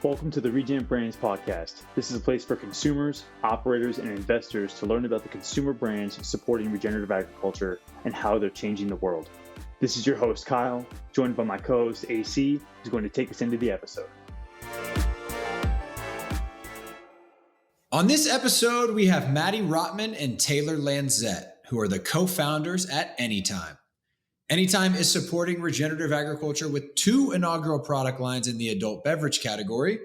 Welcome to the Regenerative Brands podcast. This is a place for consumers, operators, and investors to learn about the consumer brands supporting regenerative agriculture and how they're changing the world. This is your host, Kyle, joined by my co-host, AC, who's going to take us into the episode. On this episode, we have Maddy Rotman and Taylor Lanzet, who are the co-founders at Anytime. Anytime is supporting regenerative agriculture with two inaugural product lines in the adult beverage category.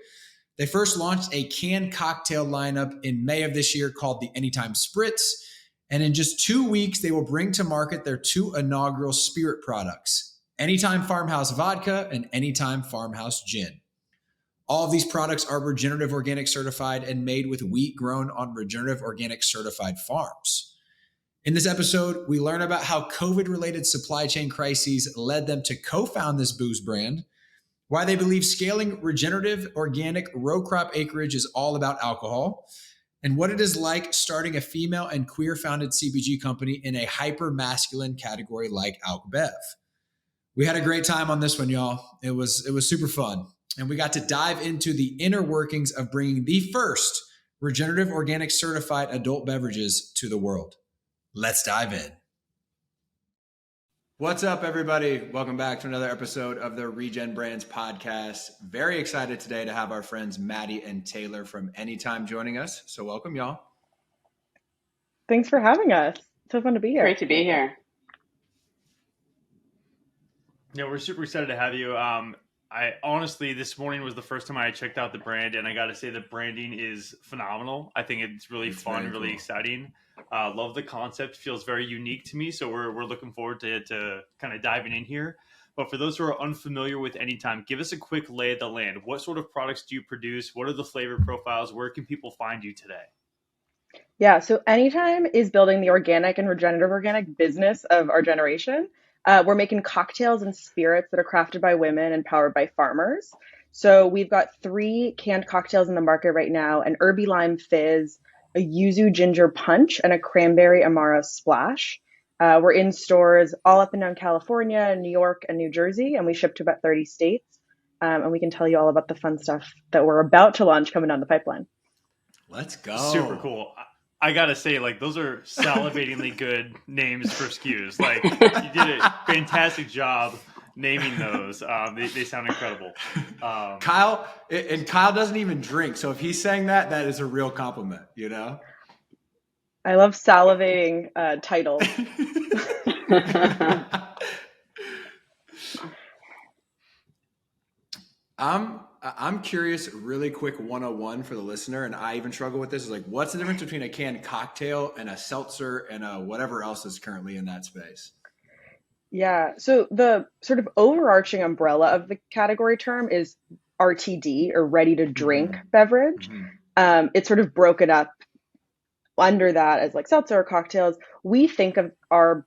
They first launched a canned cocktail lineup in May of this year called the Anytime Spritz. And in just 2 weeks, they will bring to market their two inaugural spirit products, Anytime Farmhouse Vodka and Anytime Farmhouse Gin. All of these products are Regenerative Organic Certified and made with wheat grown on Regenerative Organic Certified farms. In this episode, we learn about how COVID-related supply chain crises led them to co-found this booze brand, why they believe scaling regenerative organic row crop acreage is all about alcohol, and what it is like starting a female and queer-founded CPG company in a hyper-masculine category like Alc Bev. We had a great time on this one, y'all. It was super fun, and we got to dive into the inner workings of bringing the first Regenerative Organic Certified adult beverages to the world. Let's dive in. What's up, everybody? Welcome back to another episode of the Regen Brands podcast. Very excited today to have our friends Maddy and Taylor from Anytime joining us. So welcome, y'all. Thanks for having us. So fun to be here. Great to be here. Yeah, we're super excited to have you. I honestly, this morning was the first time I checked out the brand, and I got to say the branding is phenomenal. I think it's really fun, really exciting. Love the concept. Feels very unique to me. So we're looking forward to kind of diving in here. But for those who are unfamiliar with Anytime, give us a quick lay of the land. What sort of products do you produce? What are the flavor profiles? Where can people find you today? Yeah, so Anytime is building the organic and regenerative organic business of our generation. We're making cocktails and spirits that are crafted by women and powered by farmers. So we've got 3 canned cocktails in the market right now, an herby lime fizz, a yuzu ginger punch, and a cranberry amaro splash. We're in stores all up and down California, New York, and New Jersey, and we ship to about 30 states. And we can tell you all about the fun stuff that we're about to launch coming down the pipeline. Let's go. Super cool. I gotta say, those are salivatingly good names for SKUs. You did a fantastic job naming those. They sound incredible. Kyle doesn't even drink. So if he's saying that is a real compliment, you know? I love salivating titles. I'm curious, really quick 101 for the listener, and I even struggle with this, is what's the difference between a canned cocktail and a seltzer and a whatever else is currently in that space? Yeah, so the sort of overarching umbrella of the category term is RTD, or ready to drink beverage. It's sort of broken up under that as seltzer or cocktails. We think of our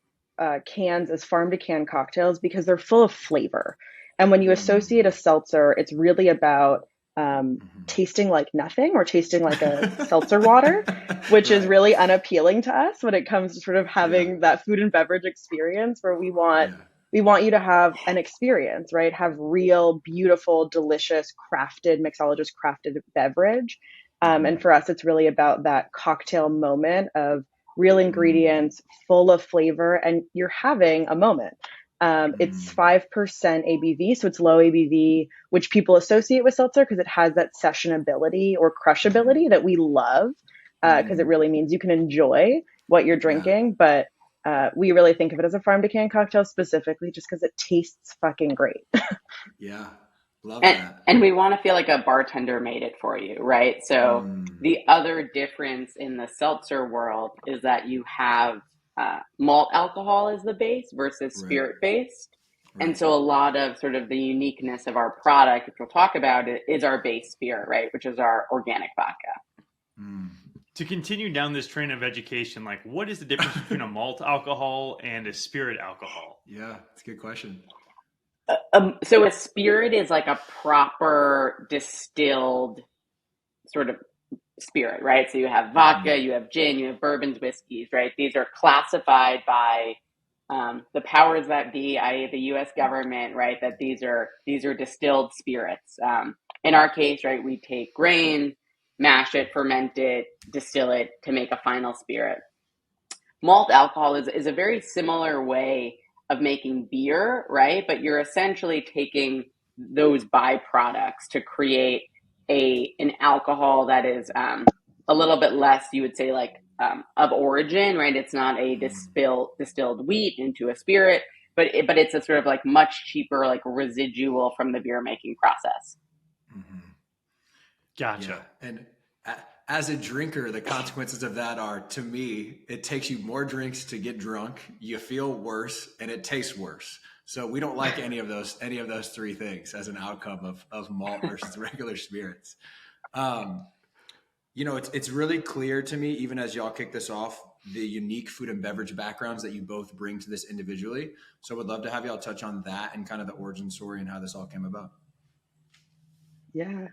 cans as farm to can cocktails because they're full of flavor. And when you associate a seltzer, it's really about tasting like nothing or tasting like a seltzer water, which is really unappealing to us when it comes to sort of having that food and beverage experience where we want you to have an experience, right? Have real, beautiful, delicious, crafted, mixologist crafted beverage. And for us, it's really about that cocktail moment of real ingredients, full of flavor, and you're having a moment. It's 5% ABV, so it's low ABV, which people associate with seltzer because it has that sessionability or crushability that we love, because it really means you can enjoy what you're drinking. But we really think of it as a farm to can cocktail specifically just because it tastes fucking great. Yeah, love that. And we want to feel like a bartender made it for you, right? So the other difference in the seltzer world is that you have malt alcohol as the base versus spirit based. And so a lot of sort of the uniqueness of our product, which we'll talk about, is our base spirit, right? Which is our organic vodka. To continue down this train of education, what is the difference between a malt alcohol and a spirit alcohol? Yeah, that's a good question. So a spirit is like a proper distilled sort of spirit, right? So you have vodka, you have gin, you have bourbons, whiskeys, right? These are classified by the powers that be, i.e. the U.S. government, right? That these are distilled spirits. in our case, right, we take grain, mash it, ferment it, distill it to make a final spirit. Malt alcohol is a very similar way of making beer, right? But you're essentially taking those byproducts to create an alcohol that is a little bit less, you would say, like of origin, right? It's not a distilled wheat into a spirit, but it's a sort of like much cheaper, like residual from the beer making process. Mm-hmm. Gotcha. Yeah. And as a drinker, the consequences of that are, to me, it takes you more drinks to get drunk, you feel worse, and it tastes worse. So we don't like any of those three things as an outcome of malt versus regular spirits. It's really clear to me, even as y'all kick this off, the unique food and beverage backgrounds that you both bring to this individually. So I would love to have y'all touch on that and kind of the origin story and how this all came about. Yeah.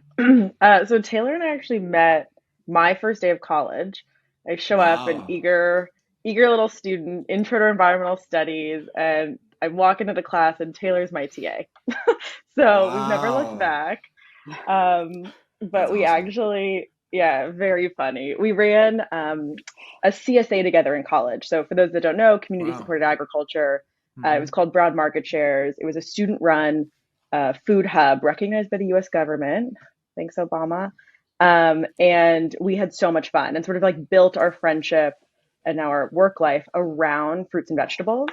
So Taylor and I actually met my first day of college. I show up an eager little student, intro to environmental studies, and I walk into the class and Taylor's my TA. So we've never looked back. But we awesome. Actually, yeah, very funny. We ran a CSA together in college. So for those that don't know, community supported agriculture. It was called Broad Market Shares. It was a student run food hub recognized by the US government. Thanks, Obama. And we had so much fun and sort of like built our friendship and our work life around fruits and vegetables.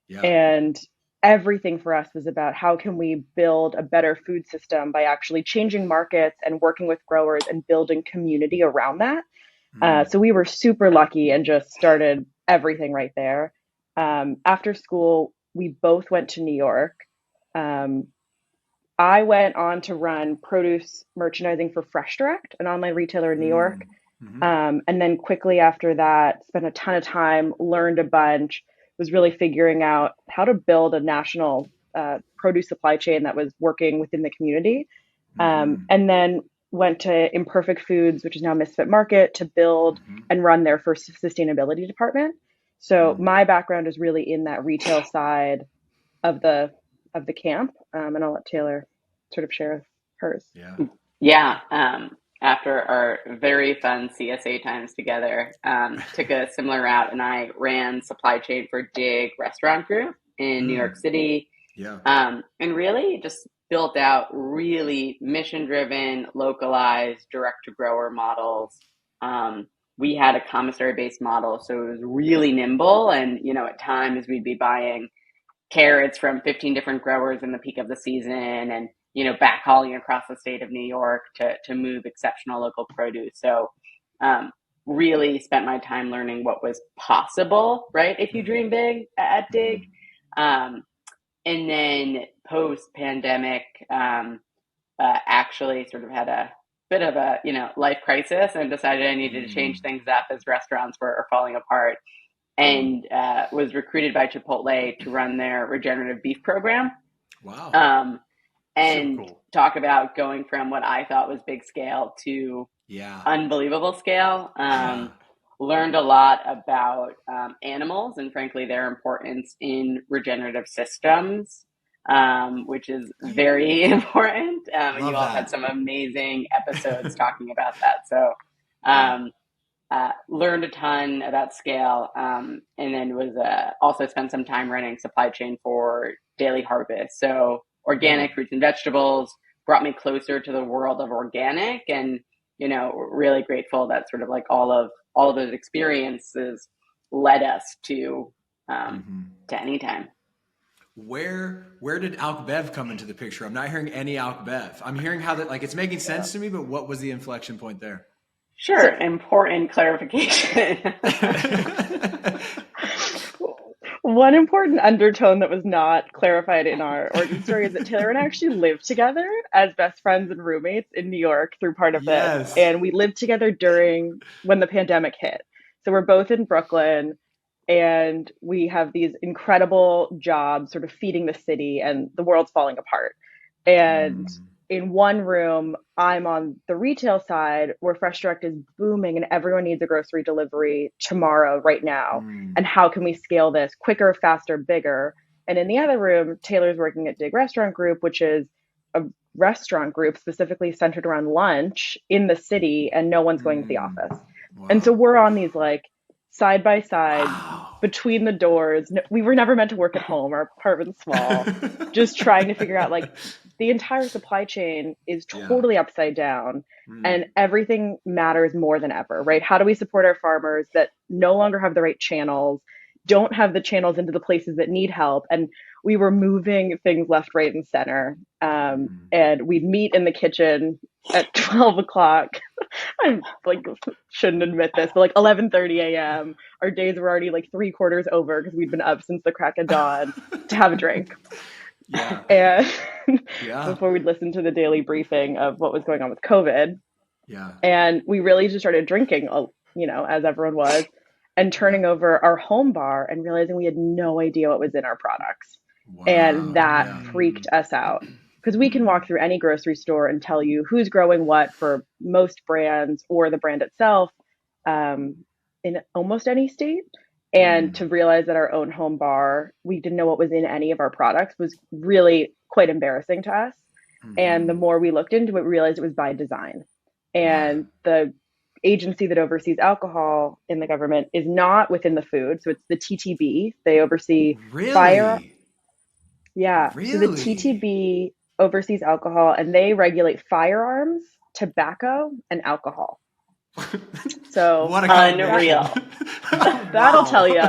Yeah. And everything for us was about how can we build a better food system by actually changing markets and working with growers and building community around that. So we were super lucky and just started everything right there. After school, we both went to New York. I went on to run produce merchandising for Fresh Direct, an online retailer in New York. And then quickly after that, spent a ton of time, learned a bunch, was really figuring out how to build a national produce supply chain that was working within the community. And then went to Imperfect Foods, which is now Misfit Market, to build and run their first sustainability department. So my background is really in that retail side of the camp, and I'll let Taylor sort of share hers. Yeah. After our very fun CSA times together, took a similar route, and I ran supply chain for DIG Restaurant Group in New York City. And really just built out really mission-driven, localized, direct-to-grower models. We had a commissary-based model, so it was really nimble, and at times we'd be buying carrots from 15 different growers in the peak of the season, and backhauling across the state of New York to move exceptional local produce. So really spent my time learning what was possible, right, if you dream big at DIG. And then post-pandemic, actually sort of had a bit of a life crisis and decided I needed to change things up as restaurants were falling apart. And was recruited by Chipotle to run their regenerative beef program. Wow. And so cool. Talk about going from what I thought was big scale to unbelievable scale. Learned a lot about animals and frankly their importance in regenerative systems, which is very important. And you all had some amazing episodes talking about that. So learned a ton about scale, and then was also spent some time running supply chain for Daily Harvest. So organic fruits and vegetables brought me closer to the world of organic, and really grateful that sort of like all of those experiences led us to Anytime. Where did Alc Bev come into the picture? I'm not hearing any Alc Bev. I'm hearing how that, like, it's making sense to me, but what was the inflection point there? Sure. Important clarification. One important undertone that was not clarified in our origin story is that Taylor and I actually lived together as best friends and roommates in New York through part of this. And we lived together when the pandemic hit. So we're both in Brooklyn, and we have these incredible jobs sort of feeding the city, and the world's falling apart. And in one room, I'm on the retail side where Fresh Direct is booming and everyone needs a grocery delivery tomorrow, right now. And how can we scale this quicker, faster, bigger? And in the other room, Taylor's working at DIG Restaurant Group, which is a restaurant group specifically centered around lunch in the city, and no one's going to the office. And so we're on these like side by side between the doors. We were never meant to work at home. Our apartment's small. Just trying to figure out, like, the entire supply chain is totally upside down, and everything matters more than ever, right? How do we support our farmers that no longer have the right channels, don't have the channels into the places that need help? And we were moving things left, right, and center. And we'd meet in the kitchen at 12 o'clock. I like shouldn't admit this, but like 11:30 a.m. Our days were already like 3/4 over because we'd been up since the crack of dawn to have a drink. And before we'd listen to the daily briefing of what was going on with COVID. And we really just started drinking, as everyone was, and turning over our home bar and realizing we had no idea what was in our products. And that freaked us out, because we can walk through any grocery store and tell you who's growing what for most brands or the brand itself in almost any state. And to realize that our own home bar, we didn't know what was in any of our products, was really quite embarrassing to us. And the more we looked into it, we realized it was by design. And the agency that oversees alcohol in the government is not within the food. So it's the TTB. They oversee fire. Yeah. So the TTB oversees alcohol, and they regulate firearms, tobacco, and alcohol. So what a unreal. That'll tell you.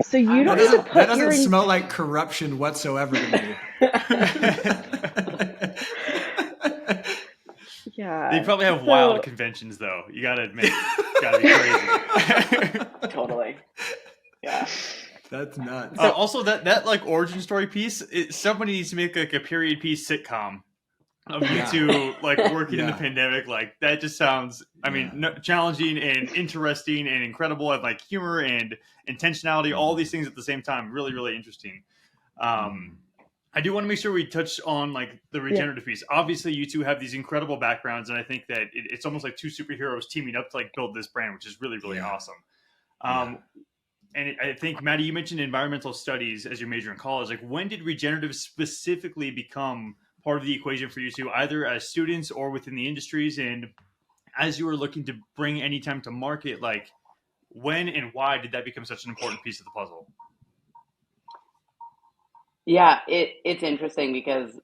So you don't have to put that doesn't smell like corruption whatsoever to me. Yeah. They probably have wild conventions, though. You gotta admit, it's gotta be crazy. Totally. Yeah. That's nuts. Also, that like origin story piece, somebody needs to make like a period piece sitcom of you two like working in the pandemic. Like that just sounds, challenging and interesting and incredible, and like humor and intentionality, all these things at the same time. Really, really interesting. I do want to make sure we touch on like the regenerative piece. Obviously, you two have these incredible backgrounds, and I think that it's almost like two superheroes teaming up to like build this brand, which is really, really awesome. And I think, Maddy, you mentioned environmental studies as your major in college. Like, when did regenerative specifically become part of the equation for you two, either as students or within the industries? And as you were looking to bring Anytime to market, like, when and why did that become such an important piece of the puzzle? Yeah, it's interesting because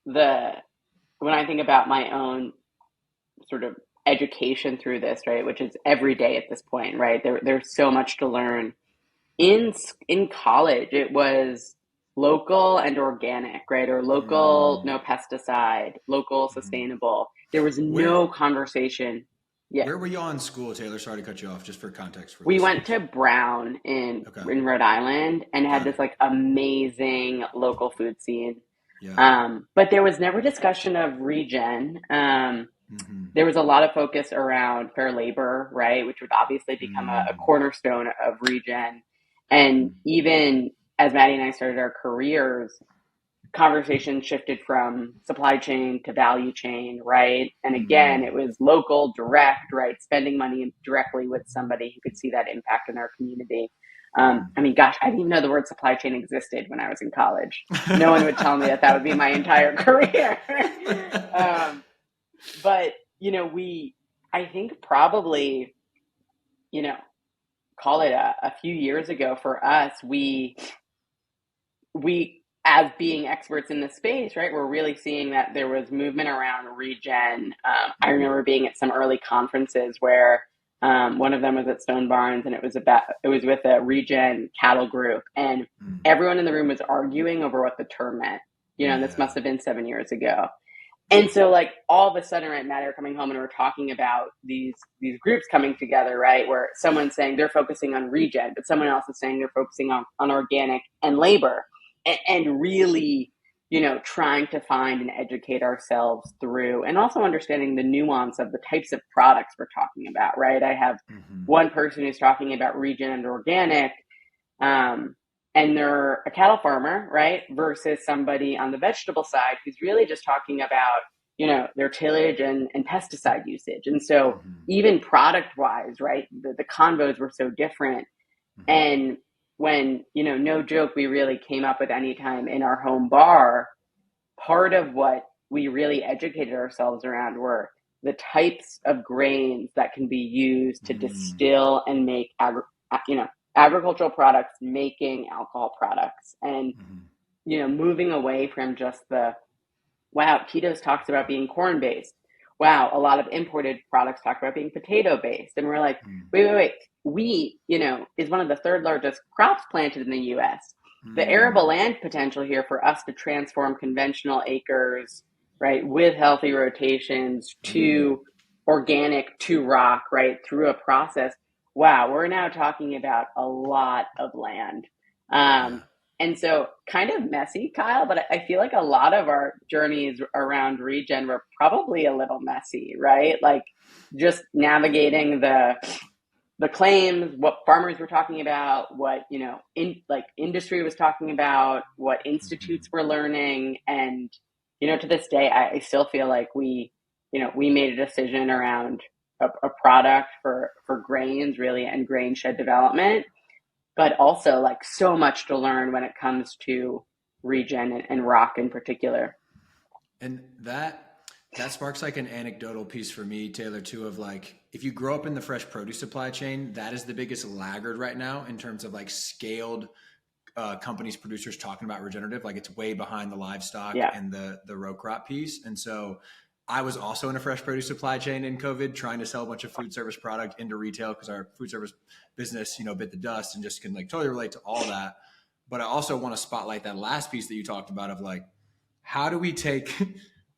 when I think about my own sort of education through this, right, which is every day at this point, right, there's so much to learn. In college, it was local and organic, right, or local, no pesticide, local, sustainable. There was no conversation. Yeah. Where were you in school, Taylor? Sorry to cut you off, just for context. We went to Brown in Rhode Island and had this like amazing local food scene. But there was never discussion of regen. There was a lot of focus around fair labor, right, which would obviously become a cornerstone of regen. And even as Maddy and I started our careers, conversation shifted from supply chain to value chain, right? And again, it was local, direct, right? Spending money directly with somebody who could see that impact in our community. I didn't even know the word supply chain existed when I was in college. No one would tell me that would be my entire career. But, I think probably, call it a few years ago for us, we as being experts in the space, right, we're really seeing that there was movement around regen. I remember being at some early conferences where one of them was at Stone Barns, and it was with a regen cattle group, and everyone in the room was arguing over what the term meant. And this must have been 7 years ago. And so, like, all of a sudden, right, Maddy, we're coming home and we're talking about these groups coming together, right, where someone's saying they're focusing on regen, but someone else is saying they're focusing on organic and labor, and really, trying to find and educate ourselves through, and also understanding the nuance of the types of products we're talking about, right? I have one person who's talking about regen and organic, and they're a cattle farmer, right? Versus somebody on the vegetable side who's really just talking about, their tillage and pesticide usage. And so even product wise, right, the convos were so different. And when, no joke, we really came up with Anytime in our home bar, part of what we really educated ourselves around were the types of grains that can be used to distill and make agricultural products making alcohol products, and moving away from just Tito's talks about being corn based. Wow, a lot of imported products talk about being potato based, and we're like, wait, wheat, is one of the third largest crops planted in the U.S. The arable land potential here for us to transform conventional acres, right, with healthy rotations to organic to rock, right, through a process. Wow, we're now talking about a lot of land. And so kind of messy, Kyle, but I feel like a lot of our journeys around regen were probably a little messy, right? Like just navigating the claims, what farmers were talking about, what, industry was talking about, what institutes were learning. And, to this day, I still feel like we made a decision around a product for grains really and grain shed development, but also like so much to learn when it comes to regen and rock in particular. And that sparks like an anecdotal piece for me, Taylor, too, of like, if you grow up in the fresh produce supply chain, that is the biggest laggard right now in terms of like scaled companies, producers talking about regenerative. Like it's way behind the livestock and the row crop piece. And so I was also in a fresh produce supply chain in COVID, trying to sell a bunch of food service product into retail because our food service business, bit the dust, and just can like totally relate to all that. But I also want to spotlight that last piece that you talked about of like, how do we take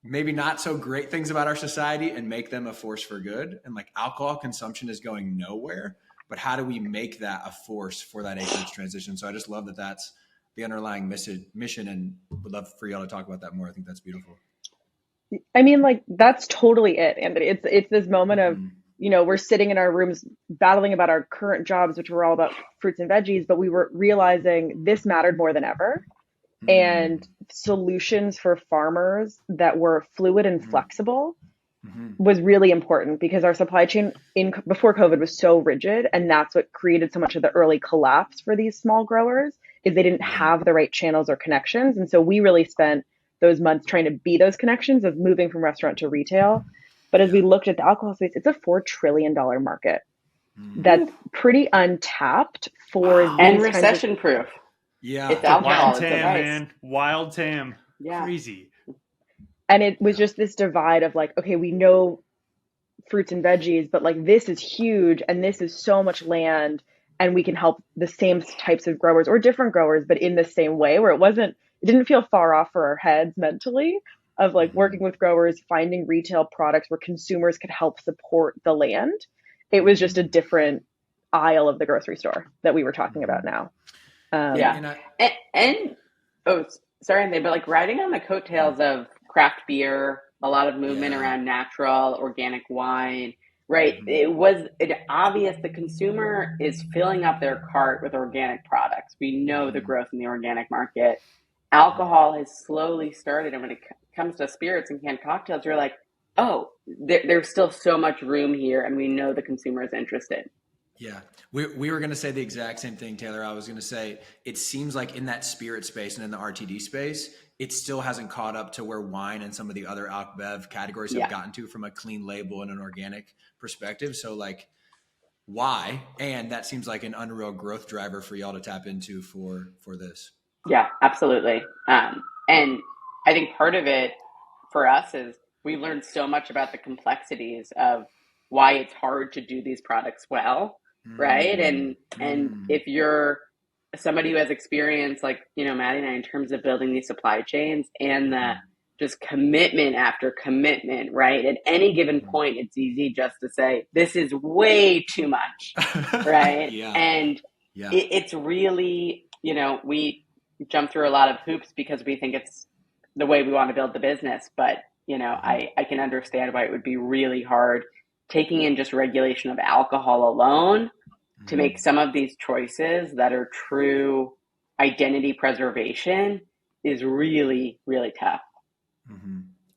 maybe not so great things about our society and make them a force for good? And like alcohol consumption is going nowhere, but how do we make that a force for that acreage transition? So I just love that that's the underlying mission, and would love for y'all to talk about that more. I think that's beautiful. I mean, like, that's totally it, Anthony. It's this moment of, we're sitting in our rooms battling about our current jobs, which were all about fruits and veggies, but we were realizing this mattered more than ever. And solutions for farmers that were fluid and flexible was really important, because our supply chain before COVID was so rigid, and that's what created so much of the early collapse for these small growers, is they didn't have the right channels or connections. And so we really spent those months trying to be those connections of moving from restaurant to retail. But as we looked at the alcohol space, it's a $4 trillion market that's pretty untapped for and recession proof. Yeah, it's alcohol. Wild TAM, man. Wild TAM. Yeah. Crazy. And it was just this divide of like, okay, we know fruits and veggies, but like this is huge and this is so much land, and we can help the same types of growers or different growers, but in the same way, where it didn't feel far off for our heads mentally, of like working with growers, finding retail products where consumers could help support the land. It was just a different aisle of the grocery store that we were talking about now. Sorry, Anthony, but like riding on the coattails of craft beer, a lot of movement around natural, organic wine, right? It obvious the consumer is filling up their cart with organic products. We know the growth in the organic market. Alcohol has slowly started, and when it comes to spirits and canned cocktails, you're like, oh, there's still so much room here, and we know the consumer is interested. Yeah, we were going to say the exact same thing, Taylor. I was going to say, it seems like in that spirit space and in the RTD space, it still hasn't caught up to where wine and some of the other alc bev categories have gotten to from a clean label and an organic perspective. So like, why? And that seems like an unreal growth driver for y'all to tap into for this. Yeah, absolutely. And I think part of it for us is we learned so much about the complexities of why it's hard to do these products well, right? And if you're somebody who has experience like, Maddy and I, in terms of building these supply chains and the just commitment after commitment, right? At any given point, it's easy just to say, this is way too much, right? It's really, we jump through a lot of hoops because we think it's the way we want to build the business. But, I can understand why it would be really hard taking in just regulation of alcohol alone to make some of these choices that are true identity preservation is really, really tough.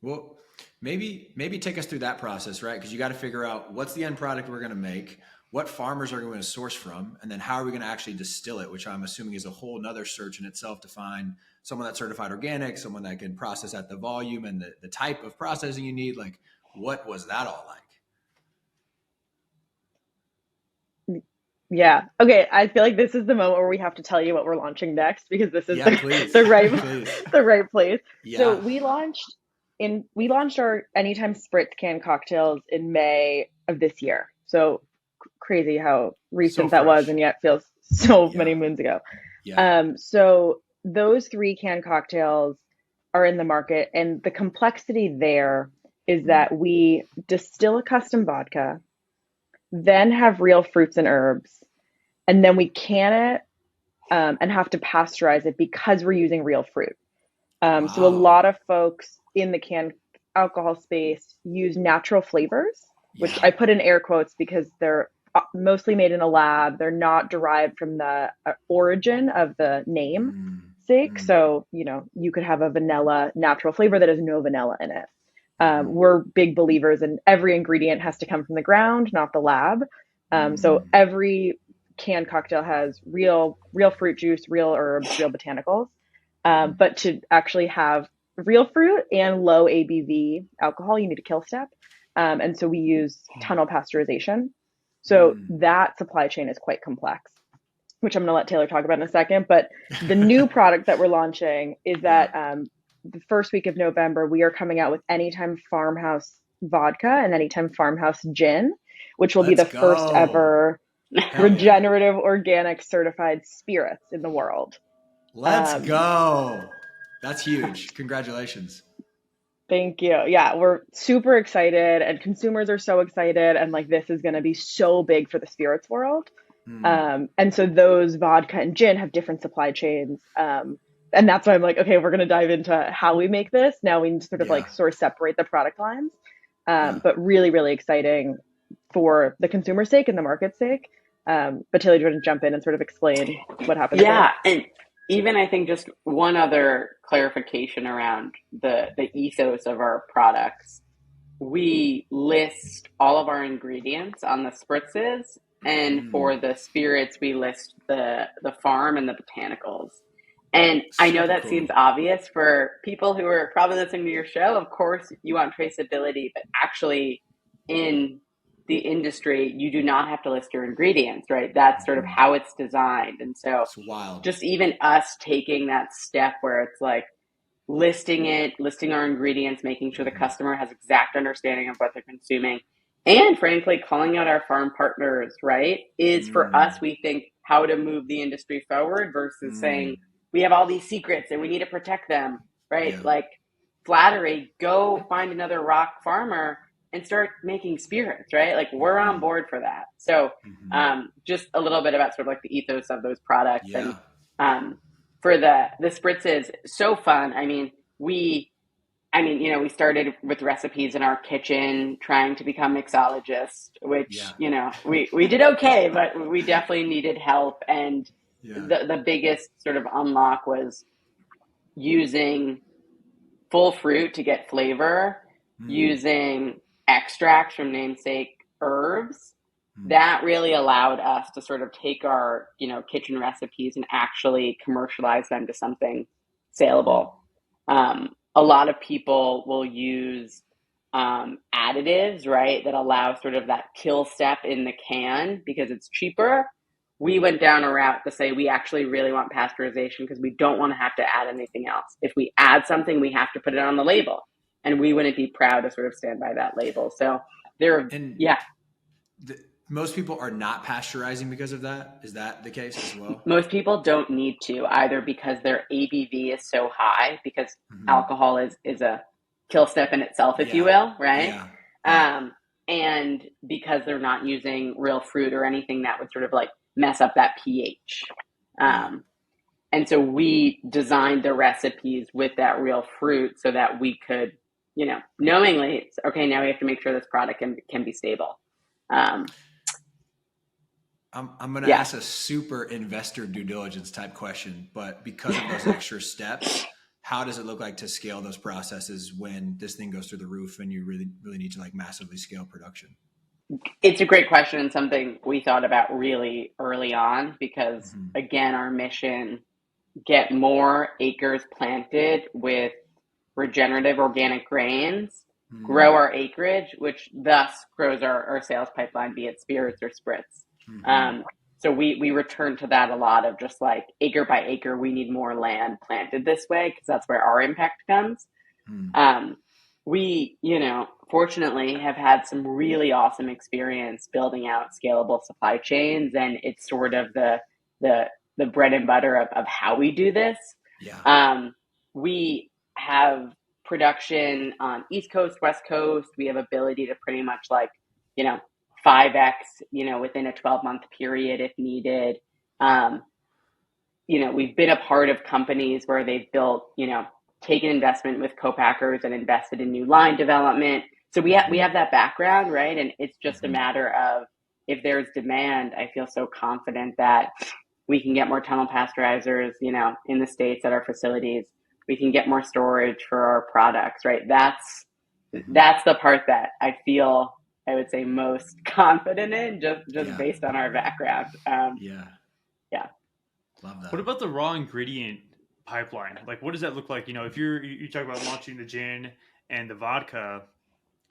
Well, maybe take us through that process, right? Because you got to figure out what's the end product we're going to make, what farmers are going to source from, and then how are we going to actually distill it, which I'm assuming is a whole nother search in itself to find someone that's certified organic, someone that can process at the volume and the type of processing you need. Like, what was that all like? Yeah. Okay. I feel like this is the moment where we have to tell you what we're launching next, because this is the right the right place. Yeah. So we launched our Anytime Spritz canned cocktails in May of this year. So crazy how recent that was, and yet feels so many moons ago. Yeah. So those 3 canned cocktails are in the market, and the complexity there is that we distill a custom vodka, then have real fruits and herbs, and then we can it and have to pasteurize it because we're using real fruit. So a lot of folks in the canned alcohol space use natural flavors, which I put in air quotes because they're mostly made in a lab. They're not derived from the origin of the name sake. So, you could have a vanilla natural flavor that has no vanilla in it. We're big believers in every ingredient has to come from the ground, not the lab. So every canned cocktail has real fruit juice, real herbs, real botanicals. But to actually have real fruit and low ABV alcohol, you need a kill step. And so we use tunnel pasteurization. So that supply chain is quite complex, which I'm going to let Taylor talk about in a second. But the new product that we're launching is that the first week of November, we are coming out with Anytime Farmhouse Vodka and Anytime Farmhouse Gin, which will be the first ever regenerative organic certified spirits in the world. Let's go. That's huge. Congratulations. Thank you. Yeah, we're super excited, and consumers are so excited, and like this is going to be so big for the spirits world. And so those vodka and gin have different supply chains. And that's why I'm like, okay, we're going to dive into how we make this. Now we need to sort of separate the product lines. But really, really exciting for the consumer's sake and the market's sake. But Taylor, do you want to jump in and sort of explain what happens? Yeah. And even I think just one other clarification around the ethos of our products. We list all of our ingredients on the spritzes, and for the spirits, we list the farm and the botanicals. And I know that seems obvious for people who are probably listening to your show. Of course, you want traceability, but actually in the industry, you do not have to list your ingredients, right? That's sort of how it's designed. And so just even us taking that step where it's like listing our ingredients, making sure the customer has exact understanding of what they're consuming, and frankly, calling out our farm partners, right, is for us, we think, how to move the industry forward versus saying, we have all these secrets and we need to protect them, right? Yeah. Like flattery, go find another rock farmer and start making spirits, right? Like we're on board for that. So just a little bit about sort of like the ethos of those products. Yeah. And for the spritzes, so fun. We started with recipes in our kitchen trying to become mixologists, which, we did okay, but we definitely needed help. And the biggest sort of unlock was using full fruit to get flavor, using extracts from namesake herbs. That really allowed us to sort of take our, kitchen recipes and actually commercialize them to something saleable. A lot of people will use additives, right, that allow sort of that kill step in the can because it's cheaper. We went down a route to say we actually really want pasteurization because we don't want to have to add anything else. If we add something, we have to put it on the label, and we wouldn't be proud to sort of stand by that label. So most people are not pasteurizing because of that. Is that the case as well? Most people don't need to, either because their ABV is so high, because alcohol is a kill step in itself, if you will, right? Yeah. And because they're not using real fruit or anything that would sort of like mess up that pH. And so we designed the recipes with that real fruit so that we could, knowingly, okay, now we have to make sure this product can be stable. I'm going to ask a super investor due diligence type question, but because of those extra steps, how does it look like to scale those processes when this thing goes through the roof and you really, really need to like massively scale production? It's a great question and something we thought about really early on because, again, our mission, get more acres planted with regenerative organic grains, grow our acreage, which thus grows our sales pipeline, be it spirits or spritz. So we return to that a lot of just like acre by acre, we need more land planted this way because that's where our impact comes. We, fortunately have had some really awesome experience building out scalable supply chains, and it's sort of the bread and butter of how we do this. We have production on East Coast, West Coast. We have ability to pretty much 5x, within a 12-month period if needed. We've been a part of companies where they've built, taken investment with co-packers and invested in new line development. So we have that background, right? And it's just a matter of, if there's demand, I feel so confident that we can get more tunnel pasteurizers, in the States at our facilities. We can get more storage for our products, right? That's the part that I feel, I would say, most confident in, just based on our background. Love that. What about the raw ingredient pipeline? Like, what does that look like? If you talk about launching the gin and the vodka,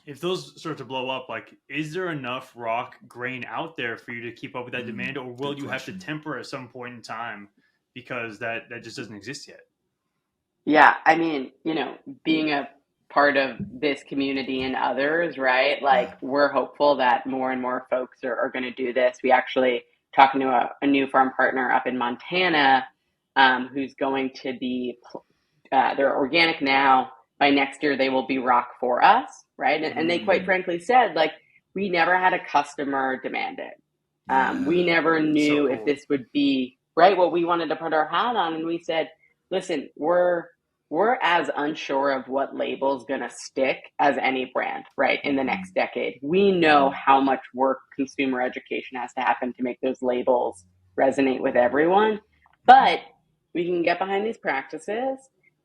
if those start to blow up, like, is there enough raw grain out there for you to keep up with that demand, or will you have to temper at some point in time because that just doesn't exist yet? Yeah, I mean, being a part of this community and others, right? Like, we're hopeful that more and more folks are going to do this. We actually talking to a new farm partner up in Montana, who's going to be, they're organic now. By next year, they will be rock for us, right? And they quite frankly said, like, we never had a customer demand it. We never knew if this would be, right, what we wanted to put our hat on. And we said, listen, we're as unsure of what label's going to stick as any brand, right, in the next decade. We know how much work consumer education has to happen to make those labels resonate with everyone. But we can get behind these practices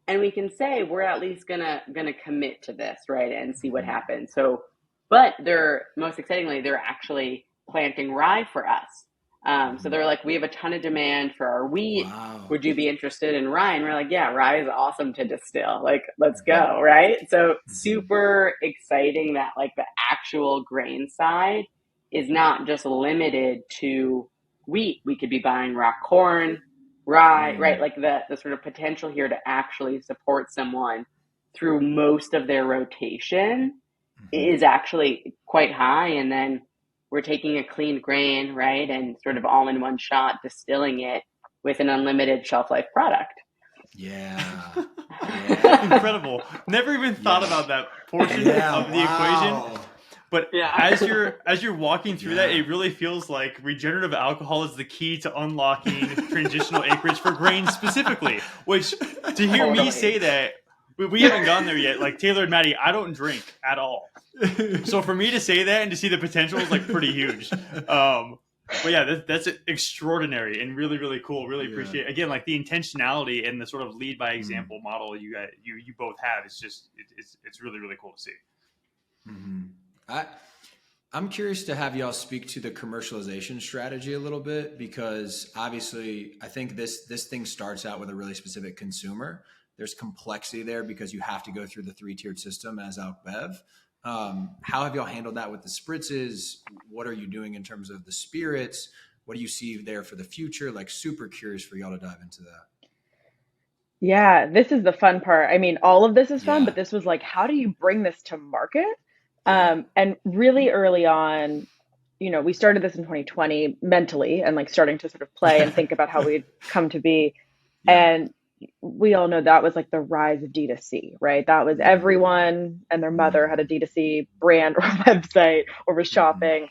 and we can say we're at least gonna commit to this, right, and see what happens. So, but most excitingly, they're actually planting rye for us. So they're like, we have a ton of demand for our wheat. Wow. Would you be interested in rye? And we're like, yeah, rye is awesome to distill. Like, let's go, right? So super exciting that like the actual grain side is not just limited to wheat. We could be buying raw corn, rye, right? Like the sort of potential here to actually support someone through most of their rotation is actually quite high. And then we're taking a clean grain, right, and sort of all in one shot, distilling it with an unlimited shelf life product. Incredible. Never even thought about that portion of the equation. But as you're walking through that, it really feels like regenerative alcohol is the key to unlocking transitional acreage for grains specifically. Which, to hear me say that, we haven't gone there yet. Like Taylor and Maddy, I don't drink at all. So for me to say that and to see the potential is like pretty huge. But yeah, that's extraordinary and really, really cool. Really appreciate it. Again, like the intentionality and the sort of lead by example model you both have. It's just it's really, really cool to see. I'm curious to have y'all speak to the commercialization strategy a little bit, because obviously I think this thing starts out with a really specific consumer. There's complexity there because you have to go through the 3-tiered system as Alc Bev. How have y'all handled that with the spritzes? What are you doing in terms of the spirits? What do you see there for the future? Like, super curious for y'all to dive into that. Yeah, this is the fun part. I mean, all of this is fun, but this was like, how do you bring this to market? And really early on, we started this in 2020 mentally and like starting to sort of play and think about how we'd come to be. And we all know that was like the rise of D2C, right? That was everyone and their mother had a D2C brand or website or was shopping.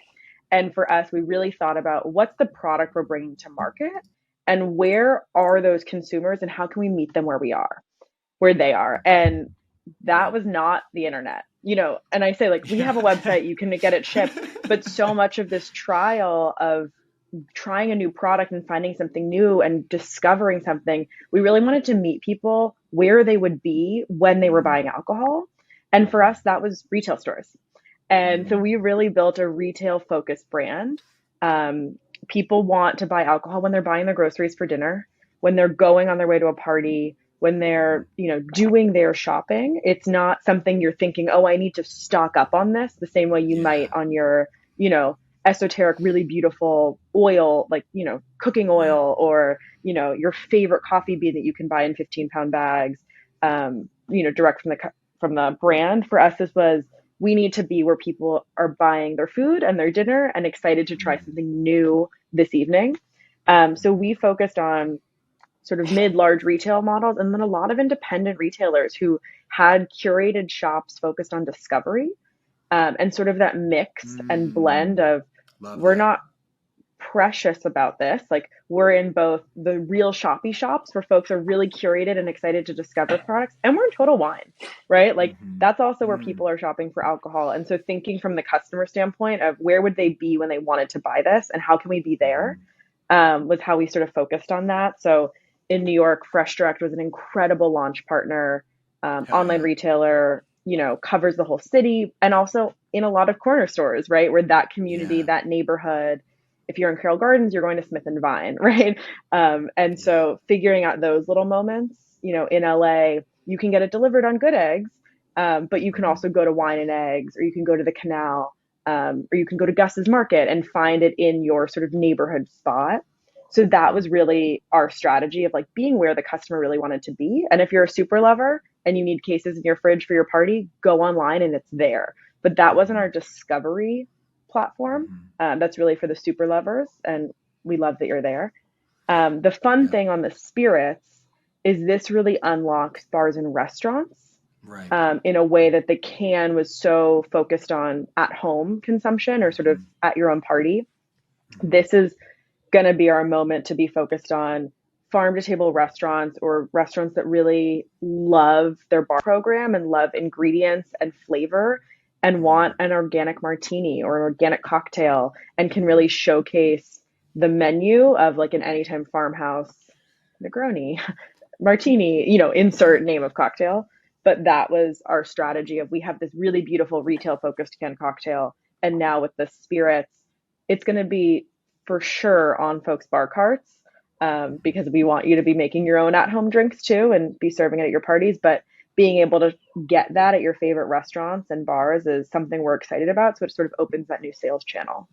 And for us, we really thought about what's the product we're bringing to market and where are those consumers and how can we meet them where they are. And that was not the internet, and I say like, we have a website, you can get it shipped, but so much of this trial of trying a new product and finding something new and discovering something, we really wanted to meet people where they would be when they were buying alcohol. And for us, that was retail stores. And so we really built a retail focused brand. People want to buy alcohol when they're buying their groceries for dinner, when they're going on their way to a party, when they're, doing their shopping. It's not something you're thinking, oh, I need to stock up on this the same way you might on your, esoteric, really beautiful oil, like, cooking oil, or, your favorite coffee bean that you can buy in 15-pound bags, direct from the brand. For us, this was, we need to be where people are buying their food and their dinner and excited to try something new this evening. So we focused on sort of mid-large retail models, and then a lot of independent retailers who had curated shops focused on discovery, and sort of that mix and blend of we're not precious about this. Like, we're in both the real shoppy shops where folks are really curated and excited to discover products, and we're in Total Wine, right? Like, that's also where people are shopping for alcohol. And so thinking from the customer standpoint of where would they be when they wanted to buy this and how can we be there, was how we sort of focused on that. So in New York, Fresh Direct was an incredible launch partner, online retailer, covers the whole city, and also in a lot of corner stores, right? Where that community, that neighborhood, if you're in Carroll Gardens, you're going to Smith and Vine, right? And so figuring out those little moments, in LA, you can get it delivered on Good Eggs, but you can also go to Wine and Eggs, or you can go to the Canal, or you can go to Gus's Market and find it in your sort of neighborhood spot. So that was really our strategy of like being where the customer really wanted to be. And if you're a super lover and you need cases in your fridge for your party, go online and it's there. But that wasn't our discovery platform. That's really for the super lovers, and we love that you're there. The fun thing on the spirits is this really unlocks bars and restaurants, in a way that the can was so focused on at home consumption or sort of at your own party. This is going to be our moment to be focused on farm to table restaurants, or restaurants that really love their bar program and love ingredients and flavor and want an organic martini or an organic cocktail, and can really showcase the menu of like an Anytime Farmhouse Negroni martini, insert name of cocktail. But that was our strategy of, we have this really beautiful retail focused canned cocktail. And now with the spirits, it's going to be for sure on folks' bar carts, because we want you to be making your own at-home drinks too and be serving it at your parties. But being able to get that at your favorite restaurants and bars is something we're excited about. So it sort of opens that new sales channel.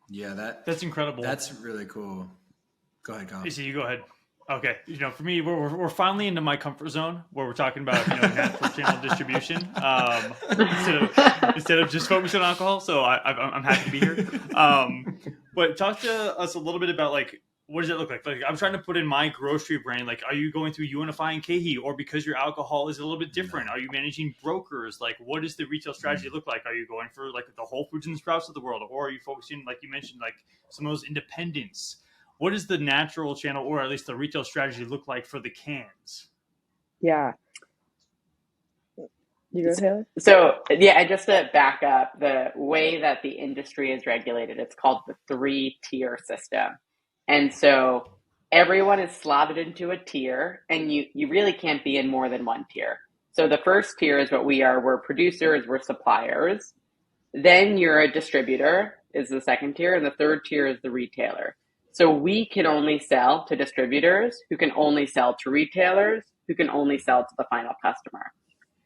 Yeah, that's incredible. That's really cool. Go ahead, Colin. You go ahead. Okay, for me, we're finally into my comfort zone where we're talking about natural channel distribution, instead of just focusing on alcohol. So I'm happy to be here. But talk to us a little bit about like, what does it look like? Like, I'm trying to put in my grocery brain. Like, are you going through UNFI and KeHE, or because your alcohol is a little bit different, are you managing brokers? Like, what does the retail strategy look like? Are you going for like the Whole Foods and Sprouts of the world, or are you focusing, like you mentioned, like some of those independents? What does the natural channel, or at least the retail strategy, look like for the cans? Yeah. You go, Taylor? So, just to back up, the way that the industry is regulated, it's called the 3-tier system. And so everyone is slotted into a tier, and you really can't be in more than one tier. So the first tier is what we are. We're producers, we're suppliers. Then you're a distributor is the second tier, and the third tier is the retailer. So we can only sell to distributors, who can only sell to retailers, who can only sell to the final customer.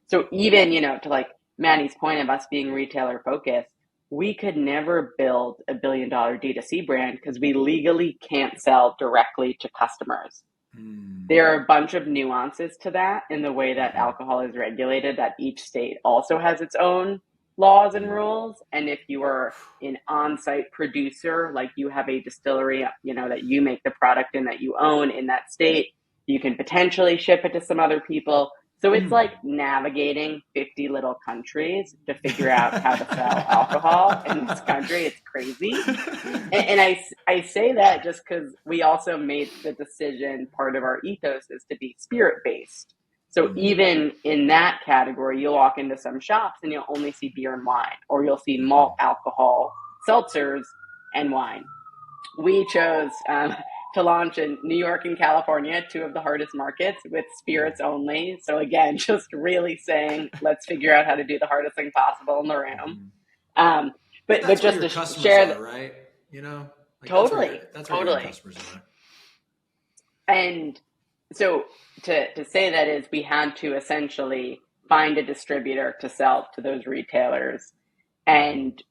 So even, to like Maddy's point of us being retailer focused, we could never build $1 billion D2C brand because we legally can't sell directly to customers. There are a bunch of nuances to that in the way that alcohol is regulated, that each state also has its own laws and rules. And if you are an on-site producer, like you have a distillery, that you make the product in, that you own in that state, you can potentially ship it to some other people. So it's like navigating 50 little countries to figure out how to sell alcohol in this country. It's crazy. And I say that just because we also made the decision, part of our ethos is to be spirit-based. So even in that category, you'll walk into some shops and you'll only see beer and wine, or you'll see malt alcohol, seltzers, and wine. We chose to launch in New York and California, 2 of the hardest markets, with spirits only. So again, just really saying, let's figure out how to do the hardest thing possible in the room. But that's just where your to customers share are, that, right? You know, like totally, that's where your customers are. And so to say that is, we had to essentially find a distributor to sell to those retailers. And,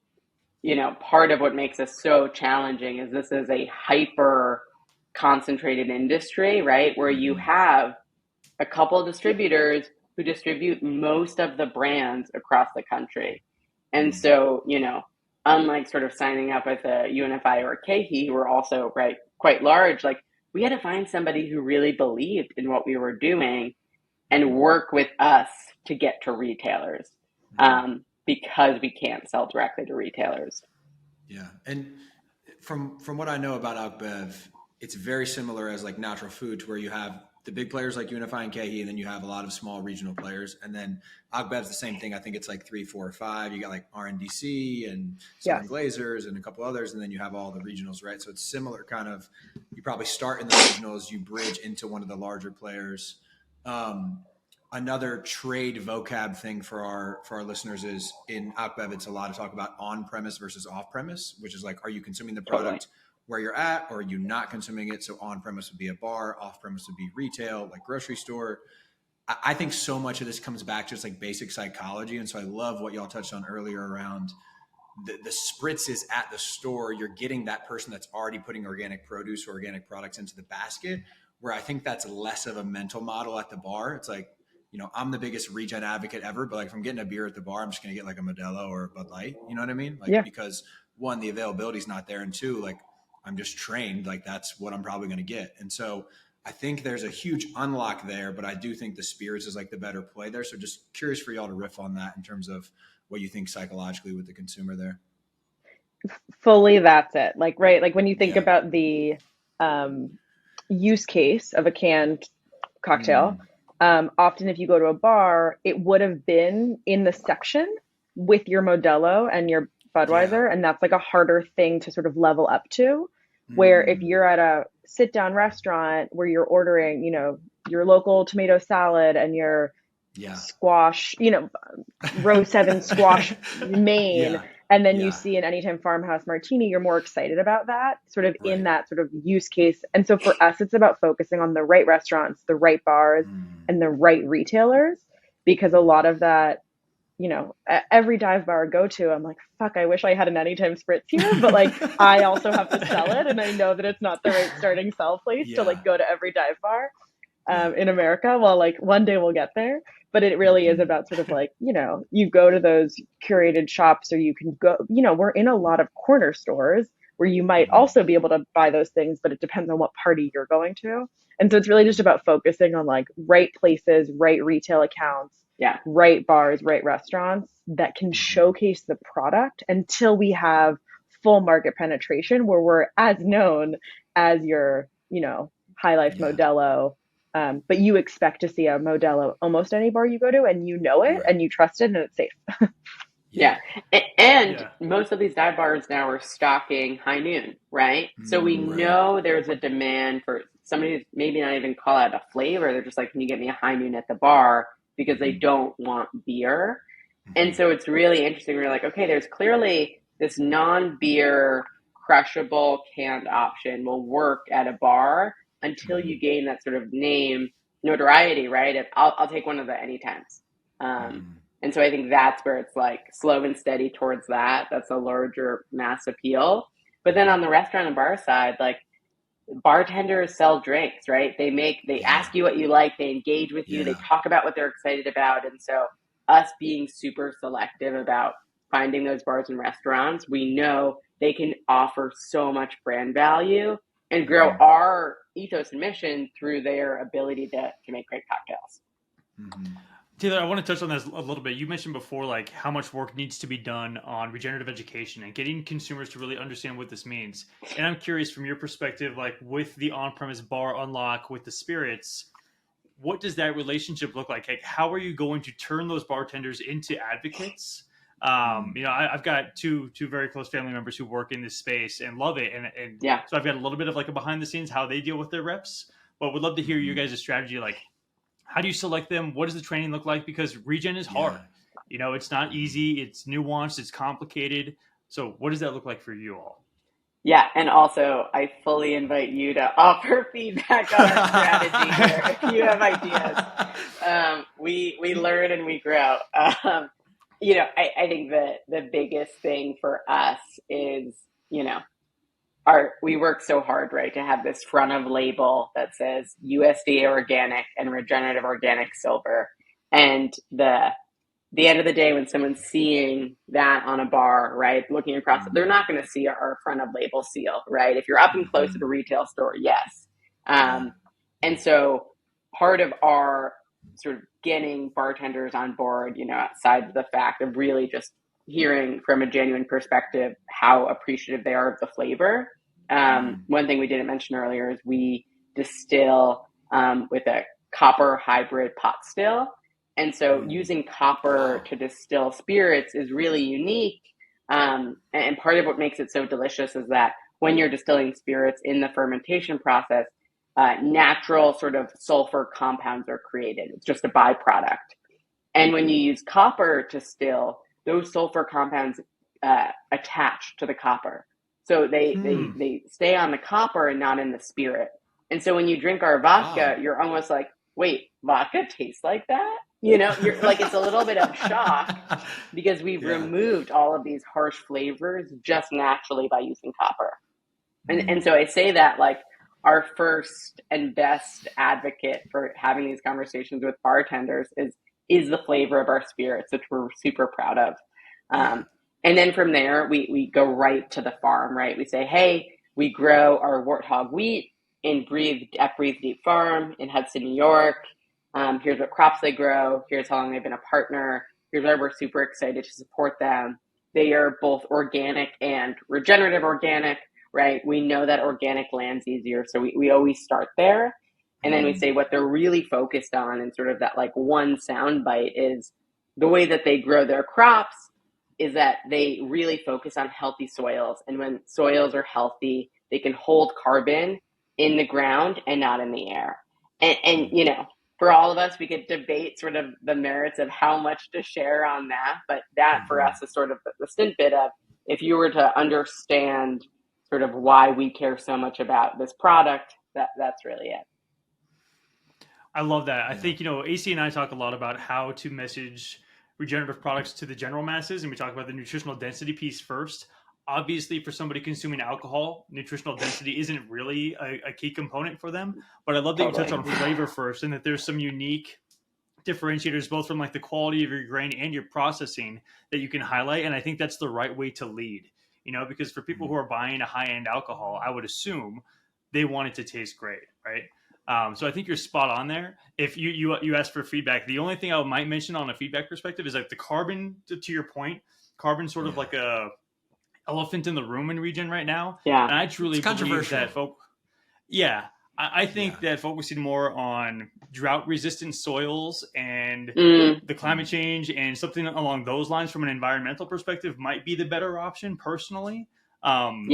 you know, part of what makes us so challenging is this is a hyper concentrated industry, right? Where you have a couple of distributors who distribute most of the brands across the country. And so, you know, unlike sort of signing up with a UNFI or a KeHE, who are also, right, quite large, like, we had to find somebody who really believed in what we were doing and work with us to get to retailers, because we can't sell directly to retailers. Yeah. And from what I know about AlcBev, it's very similar as like natural food, to where you have the big players like UNFI and KeHE, and then you have a lot of small regional players. And then AlcBev's the same thing. I think it's like 3, 4, or 5. You got like RNDC and Southern Glazers and a couple others, and then you have all the regionals, right? So it's similar kind of, you probably start in the regionals, you bridge into one of the larger players. Another trade vocab thing for our listeners is, in AlcBev, it's a lot of talk about on-premise versus off-premise, which is like, are you consuming the product where you're at, or are you not consuming it? So on-premise would be a bar, off-premise would be retail, like grocery store. I think so much of this comes back to just like basic psychology. And so I love what y'all touched on earlier around the spritz is at the store. You're getting that person that's already putting organic produce or organic products into the basket, where I think that's less of a mental model at the bar. It's like, you know, I'm the biggest regen advocate ever, but like if I'm getting a beer at the bar, I'm just going to get like a Modelo or a Bud Light. You know what I mean? Like, because 1, the availability is not there. And 2, like, I'm just trained, like that's what I'm probably going to get. And so I think there's a huge unlock there, but I do think the spirits is like the better play there. So just curious for y'all to riff on that in terms of what you think psychologically with the consumer there. Fully, that's it. Like, right. Like when you think about the use case of a canned cocktail, often if you go to a bar, it would have been in the section with your Modelo and your Budweiser. And that's like a harder thing to sort of level up to, where if you're at a sit down restaurant where you're ordering, you know, your local tomato salad and your squash, you know, row 7 squash main, and then you see an Anytime Farmhouse martini, you're more excited about that sort of in that sort of use case. And so for us, it's about focusing on the right restaurants, the right bars, and the right retailers, because a lot of that, you know, every dive bar I go to, I'm like, fuck, I wish I had an Anytime Spritz here, but like I also have to sell it, and I know that it's not the right starting sell place to like go to every dive bar in America. Well, like one day we'll get there, but it really is about sort of like, you know, you go to those curated shops, or you can go, you know, we're in a lot of corner stores where you might also be able to buy those things, but it depends on what party you're going to. And so it's really just about focusing on like right places, right retail accounts, right bars, right restaurants that can showcase the product until we have full market penetration, where we're as known as your, you know, High Life Modelo. But you expect to see a Modelo almost any bar you go to, and you know it and you trust it, and it's safe. And most of these dive bars now are stocking high noon, right? So we know there's a demand for somebody who's maybe not even call out a flavor. They're just like, can you get me a high noon at the bar? Because they don't want beer. And so it's really interesting. We're like, okay, there's clearly this non-beer crushable canned option will work at a bar until you gain that sort of name notoriety, right? If I'll take one of the Anytimes. And so I think that's where it's like slow and steady towards that. That's a larger mass appeal. But then on the restaurant and bar side, like bartenders sell drinks, right? They ask you what you like, they engage with you, they talk about what they're excited about. And so us being super selective about finding those bars and restaurants, we know they can offer so much brand value and grow our ethos and mission through their ability to make great cocktails. Taylor, I want to touch on this a little bit. You mentioned before, like how much work needs to be done on regenerative education and getting consumers to really understand what this means. And I'm curious from your perspective, like with the on-premise bar unlock with the spirits, what does that relationship look like? Like, how are you going to turn those bartenders into advocates I've got two very close family members who work in this space and love it. And Yeah. so I've got a little bit of like a behind the scenes, how they deal with their reps, but would love to hear you guys' strategy. Like, how do you select them? What does the training look like? Because regen is hard. It's not easy. It's nuanced. It's complicated. So what does that look like for you all? Yeah. And also I fully invite you to offer feedback on our strategy here. If you have ideas, we learn and we grow. I think the biggest thing for us is, we work so hard, right, to have this front of label that says USDA organic and regenerative organic silver. And the end of the day, when someone's seeing that on a bar, right, looking across it, they're not going to see our front of label seal, right? If you're up and close at a retail store, yes. And so part of our sort of getting bartenders on board, outside of the fact of really just hearing from a genuine perspective how appreciative they are of the flavor. One thing we didn't mention earlier is we distill with a copper hybrid pot still. And so using copper to distill spirits is really unique. And part of what makes it so delicious is that when you're distilling spirits in the fermentation process, natural sort of sulfur compounds are created. It's just a byproduct. And when you use copper to still, those sulfur compounds attach to the copper. So they stay on the copper and not in the spirit. And so when you drink our vodka, you're almost like, wait, vodka tastes like that? You're like, it's a little bit of shock because we've removed all of these harsh flavors just naturally by using copper. And so I say that like our first and best advocate for having these conversations with bartenders is the flavor of our spirits, which we're super proud of. And then from there, we go right to the farm, right? We say, hey, we grow our Warthog wheat in Breathe Deep Farm in Hudson, New York. Here's what crops they grow. Here's how long they've been a partner. Here's why we're super excited to support them. They are both organic and regenerative organic, right? We know that organic lands easier. So we always start there. And then we say what they're really focused on, and sort of that like one sound bite is the way that they grow their crops is that they really focus on healthy soils. And when soils are healthy, they can hold carbon in the ground and not in the air. And for all of us, we could debate sort of the merits of how much to share on that. But that for us is sort of the snippet of, if you were to understand sort of why we care so much about this product, that's really it. I love that. I think, AC and I talk a lot about how to message regenerative products to the general masses. And we talk about the nutritional density piece first. Obviously, for somebody consuming alcohol, nutritional density isn't really a key component for them. But I love that you touch on flavor first, and that there's some unique differentiators, both from like the quality of your grain and your processing, that you can highlight. And I think that's the right way to lead, because for people who are buying a high-end alcohol, I would assume they want it to taste great, right? So I think you're spot on there. If you asked for feedback, the only thing I might mention on a feedback perspective is like the carbon, to your point, carbon sort of like a elephant in the room in regen right now. Yeah. And I truly believe that I think that focusing more on drought resistant soils and the climate change and something along those lines from an environmental perspective might be the better option personally. So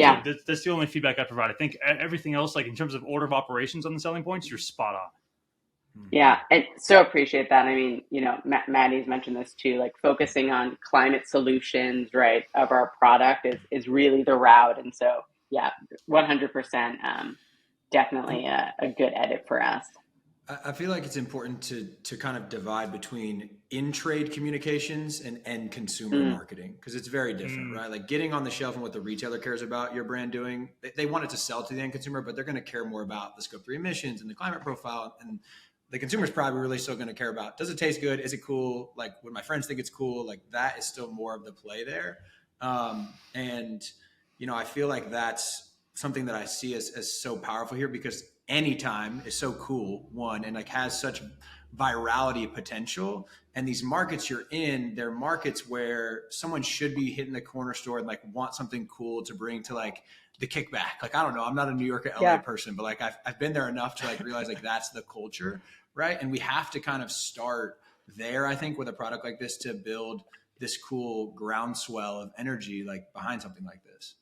that's the only feedback I provide. I think everything else, like in terms of order of operations on the selling points, you're spot on. Yeah, and so appreciate that. I mean, Maddy's mentioned this too, like focusing on climate solutions, right, of our product is really the route. And so, 100%, definitely a good edit for us. I feel like it's important to kind of divide between in-trade communications and end consumer marketing, because it's very different, right? Like getting on the shelf and what the retailer cares about your brand doing, they want it to sell to the end consumer, but they're going to care more about the Scope 3 emissions and the climate profile. And the consumer's probably really still going to care about, does it taste good? Is it cool? Like, would my friends think it's cool? Like, that is still more of the play there. I feel like that's something that I see as so powerful here, because Anytime is so cool, one, and like has such virality potential. And these markets you're in, they're markets where someone should be hitting the corner store and like want something cool to bring to like the kickback. Like, I don't know, I'm not a New York or LA person, but like I've been there enough to like realize like that's the culture, right? And we have to kind of start there, I think, with a product like this to build this cool groundswell of energy like behind something like this.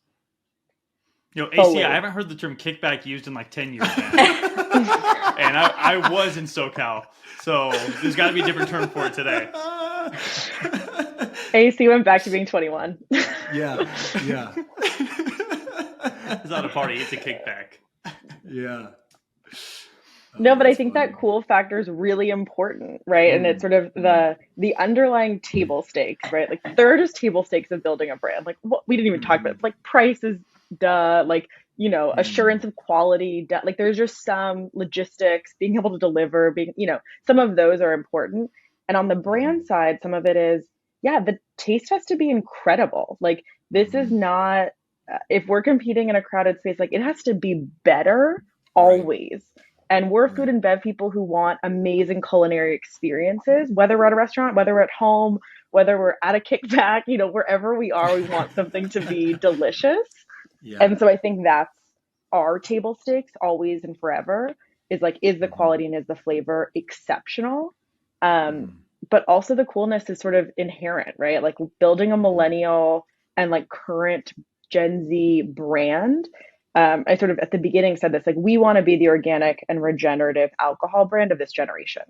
AC, I haven't heard the term kickback used in like 10 years, man. And I was in SoCal, so there's got to be a different term for it today. AC went back to being 21. Yeah. It's not a party, it's a kickback. Yeah. No, but I think that cool factor is really important, right? And it's sort of the underlying table stakes, right? Like there are just table stakes of building a brand. Like what we didn't even talk about. It's like prices, like, assurance of quality, like there's just some logistics, being able to deliver, some of those are important. And on the brand side, some of it is, the taste has to be incredible. Like this is not, if we're competing in a crowded space, like it has to be better always. And we're food and bev people who want amazing culinary experiences, whether we're at a restaurant, whether we're at home, whether we're at a kickback, wherever we are, we want something to be delicious. Yeah. And so I think that's our table stakes always and forever is like, is the quality and is the flavor exceptional? But also the coolness is sort of inherent, right? Like building a millennial and like current Gen Z brand. I sort of at the beginning said this, like we want to be the organic and regenerative alcohol brand of this generation.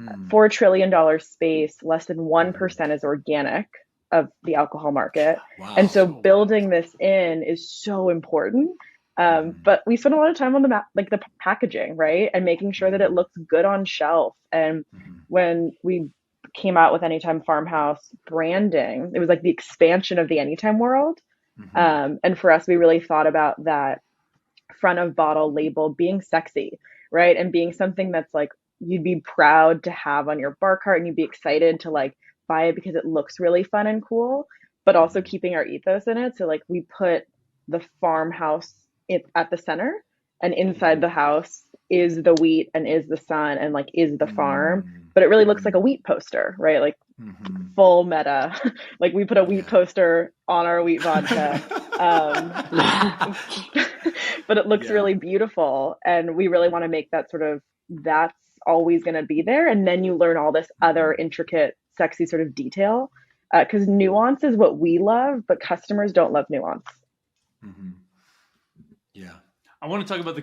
$4 trillion space, less than 1% is organic of the alcohol market. Wow. And so building this in is so important. But we spend a lot of time on the packaging, right? And making sure that it looks good on shelf. And when we came out with Anytime Farmhouse branding, it was like the expansion of the Anytime world. And for us, we really thought about that front of bottle label being sexy, right? And being something that's like, you'd be proud to have on your bar cart and you'd be excited to like buy it because it looks really fun and cool, but also keeping our ethos in it. So like we put the farmhouse at the center, and inside the house is the wheat and is the sun and like is the farm, but it really looks like a wheat poster, right? Like full meta. Like we put a wheat poster on our wheat vodka. But it looks really beautiful. And we really want to make that sort of, that's always going to be there. And then you learn all this other intricate, sexy sort of detail. Because nuance is what we love, but customers don't love nuance. Yeah. I want to talk about the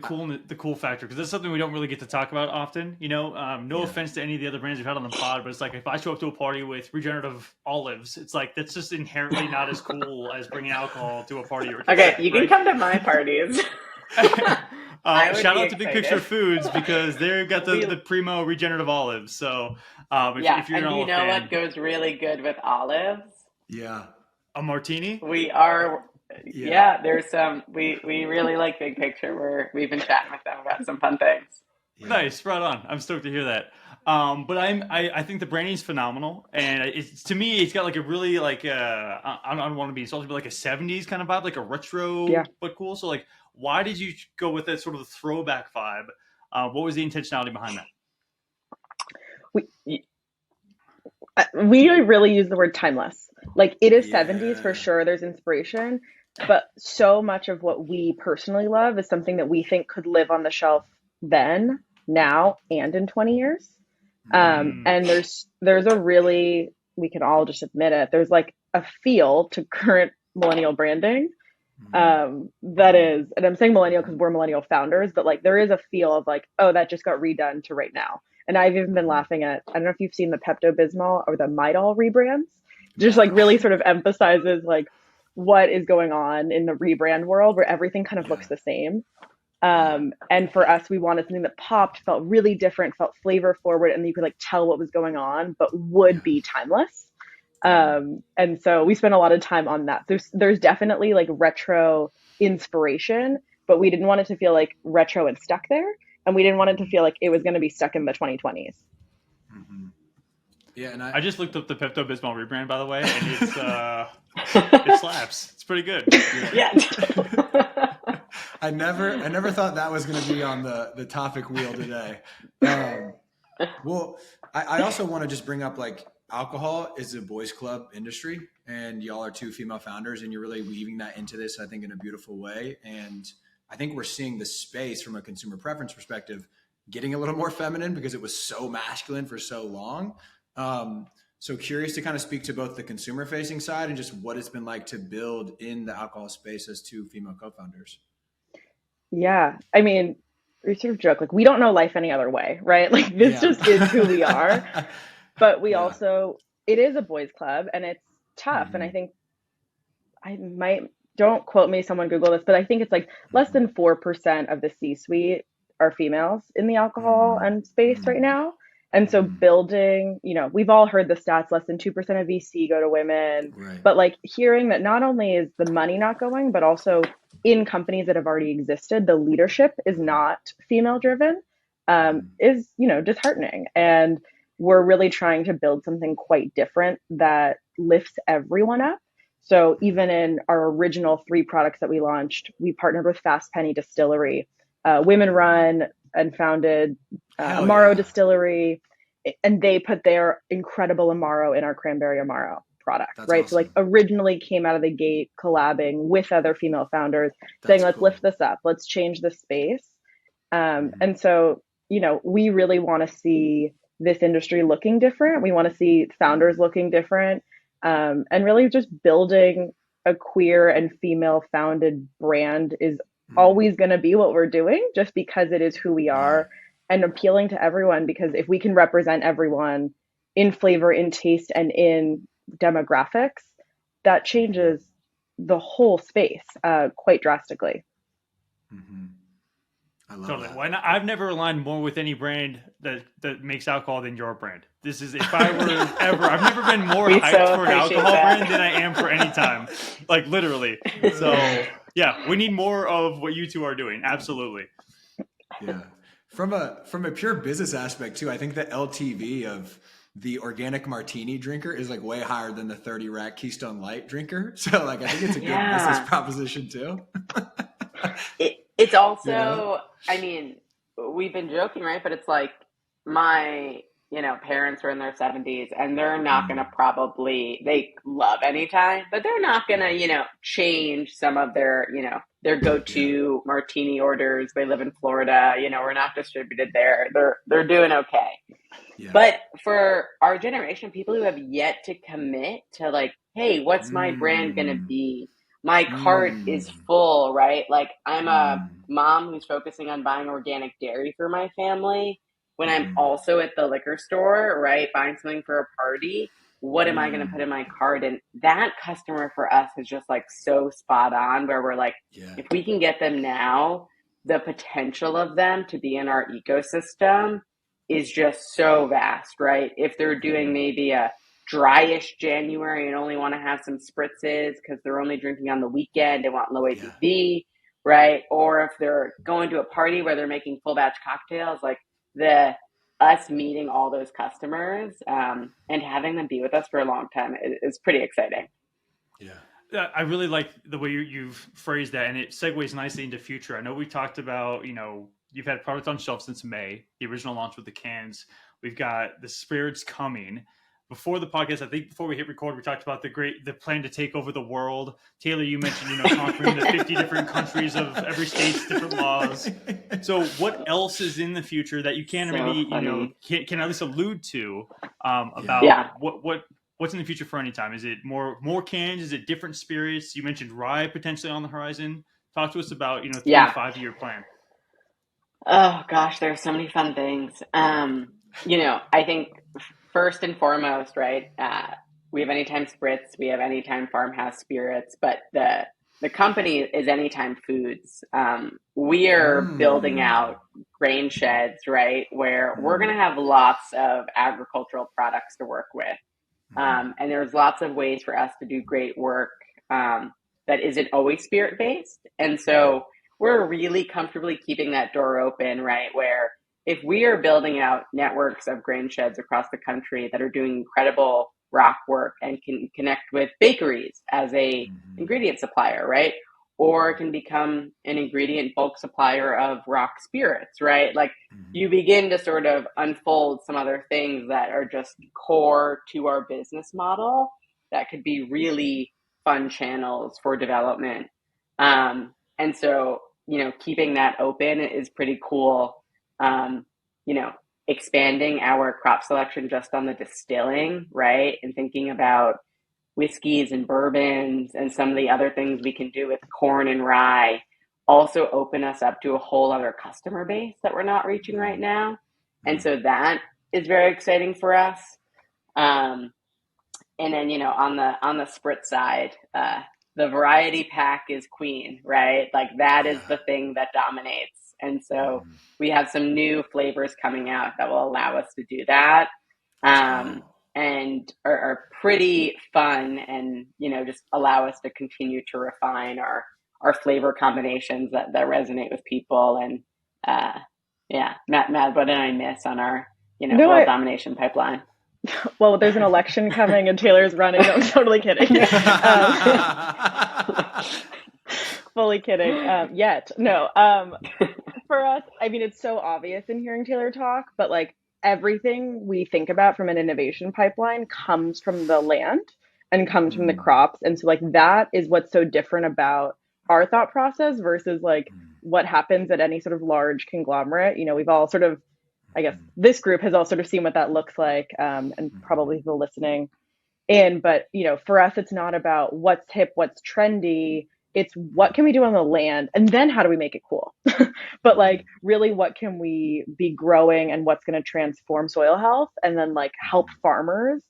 cool factor, because that's something we don't really get to talk about often. No offense to any of the other brands we've had on the pod, but it's like if I show up to a party with regenerative olives, it's like that's just inherently not as cool as bringing alcohol to a party. Okay, you can come to my parties. Shout out to Big Picture Foods because they've got the primo regenerative olives. So if you're and you know what goes really good with olives? Yeah, a martini. We are. Yeah, there's some. We really like Big Picture. We've been chatting with them about some fun things. Yeah. Nice, right on. I'm stoked to hear that. But I think the branding is phenomenal, and to me it's got like a really like I don't want to be insulting, but like a 70s kind of vibe, like a retro but cool. So like, why did you go with that sort of throwback vibe? What was the intentionality behind that? We really use the word timeless. Like it is 70s for sure. There's inspiration. But so much of what we personally love is something that we think could live on the shelf then, now, and in 20 years. And there's a really, we can all just admit it, there's like a feel to current millennial branding that is, and I'm saying millennial because we're millennial founders, but like there is a feel of like, oh, that just got redone to right now. And I've even been laughing at, I don't know if you've seen the Pepto-Bismol or the Midol rebrands, just like really sort of emphasizes like what is going on in the rebrand world where everything kind of looks the same. And for us, we wanted something that popped, felt really different, felt flavor forward, and you could like tell what was going on, but would be timeless. And so we spent a lot of time on that. There's definitely like retro inspiration, but we didn't want it to feel like retro and stuck there. And we didn't want it to feel like it was going to be stuck in the 2020s. Yeah, and I just looked up the Pepto-Bismol rebrand, by the way, and it's it slaps. It's pretty good. Yeah. I never thought that was going to be on the topic wheel today. Well, I also want to just bring up like alcohol is a boys club industry, and y'all are two female founders, and you're really weaving that into this, I think, in a beautiful way. And I think we're seeing the space from a consumer preference perspective getting a little more feminine because it was so masculine for so long. So curious to kind of speak to both the consumer facing side and just what it's been like to build in the alcohol space as two female co-founders. Yeah. I mean, we sort of joke, like, we don't know life any other way, right? Like, this just is who we are. But we also, it is a boys club and it's tough. And I think don't quote me, someone Google this, but I think it's like less than 4% of the C-suite are females in the alcohol and space right now. And so building, we've all heard the stats, less than 2% of VC go to women, but like hearing that not only is the money not going, but also in companies that have already existed, the leadership is not female driven, is, disheartening. And we're really trying to build something quite different that lifts everyone up. So even in our original 3 products that we launched, we partnered with Fast Penny Distillery, women run and founded Amaro Distillery, and they put their incredible Amaro in our cranberry Amaro product. That's right. Awesome. So like originally came out of the gate collabing with other female founders, saying, let's lift this up, let's change the space. And so, we really want to see this industry looking different. We want to see founders looking different. And really just building a queer and female founded brand is always going to be what we're doing, just because it is who we are, and appealing to everyone, because if we can represent everyone in flavor, in taste, and in demographics, that changes the whole space quite drastically. I love that. Why not? I've never aligned more with any brand that makes alcohol than your brand. This is, if I were ever, I've never been more hyped for an alcohol brand than I am for Anytime. Like literally. So yeah, we need more of what you two are doing. Absolutely. Yeah. From a pure business aspect too, I think the LTV of the organic martini drinker is like way higher than the 30 rack Keystone Light drinker. So like, I think it's a good business proposition too. It's also, I mean, we've been joking, right? But it's like my, parents are in their 70s and they're not going to they love Anytime, but they're not going to, change some of their, their go-to martini orders. They live in Florida, we're not distributed there. They're doing okay. Yeah. But for our generation, people who have yet to commit to like, hey, what's my brand going to be? My cart is full, right? Like I'm a mom who's focusing on buying organic dairy for my family when I'm also at the liquor store, right? Buying something for a party. What am I going to put in my cart? And that customer for us is just like so spot on, where we're like, if we can get them now, the potential of them to be in our ecosystem is just so vast, right? If they're doing maybe a dryish January and only want to have some spritzes because they're only drinking on the weekend, they want low ABV, right? Or if they're going to a party where they're making full batch cocktails, like us meeting all those customers and having them be with us for a long time is pretty exciting. Yeah. I really like the way you've phrased that, and it segues nicely into future. I know we talked about, you've had product on shelf since May, the original launch with the cans. We've got the spirits coming. Before the podcast, I think before we hit record, we talked about the plan to take over the world. Taylor, you mentioned, conquering the 50 different countries of every state's different laws. So what else is in the future that you can can at least allude to about what's in the future for Anytime? Is it more cans? Is it different spirits? You mentioned rye potentially on the horizon. Talk to us about, 3 to 5 year plan. Oh gosh, there are so many fun things. I think first and foremost, right, we have Anytime Spritz, we have Anytime Farmhouse Spirits, but the company is Anytime Foods. We are building out grain sheds, right, where we're going to have lots of agricultural products to work with. And there's lots of ways for us to do great work that isn't always spirit-based. And so we're really comfortably keeping that door open, right, where if we are building out networks of grain sheds across the country that are doing incredible rock work and can connect with bakeries as a ingredient supplier, right? Or can become an ingredient bulk supplier of rock spirits, right? Like you begin to sort of unfold some other things that are just core to our business model that could be really fun channels for development. And so, keeping that open is pretty cool. expanding our crop selection just on the distilling, right? And thinking about whiskeys and bourbons and some of the other things we can do with corn and rye also open us up to a whole other customer base that we're not reaching right now. And so that is very exciting for us. And then, on the spritz side, the variety pack is queen, right? Like that is the thing that dominates. And so we have some new flavors coming out that will allow us to do that. And are pretty fun and, just allow us to continue to refine our flavor combinations that resonate with people. And Matt, what did I miss on our, world domination pipeline? Well, there's an election coming and Taylor's running. No, I'm totally kidding. Fully kidding. Yet. No. For us, I mean, it's so obvious in hearing Taylor talk, but like everything we think about from an innovation pipeline comes from the land and comes from the crops. And so like that is what's so different about our thought process versus like what happens at any sort of large conglomerate. We've all sort of, I guess this group has all sort of seen what that looks like, and probably people listening in. But, for us, it's not about what's hip, what's trendy. It's what can we do on the land and then how do we make it cool? But like really what can we be growing and what's going to transform soil health and then like help farmers.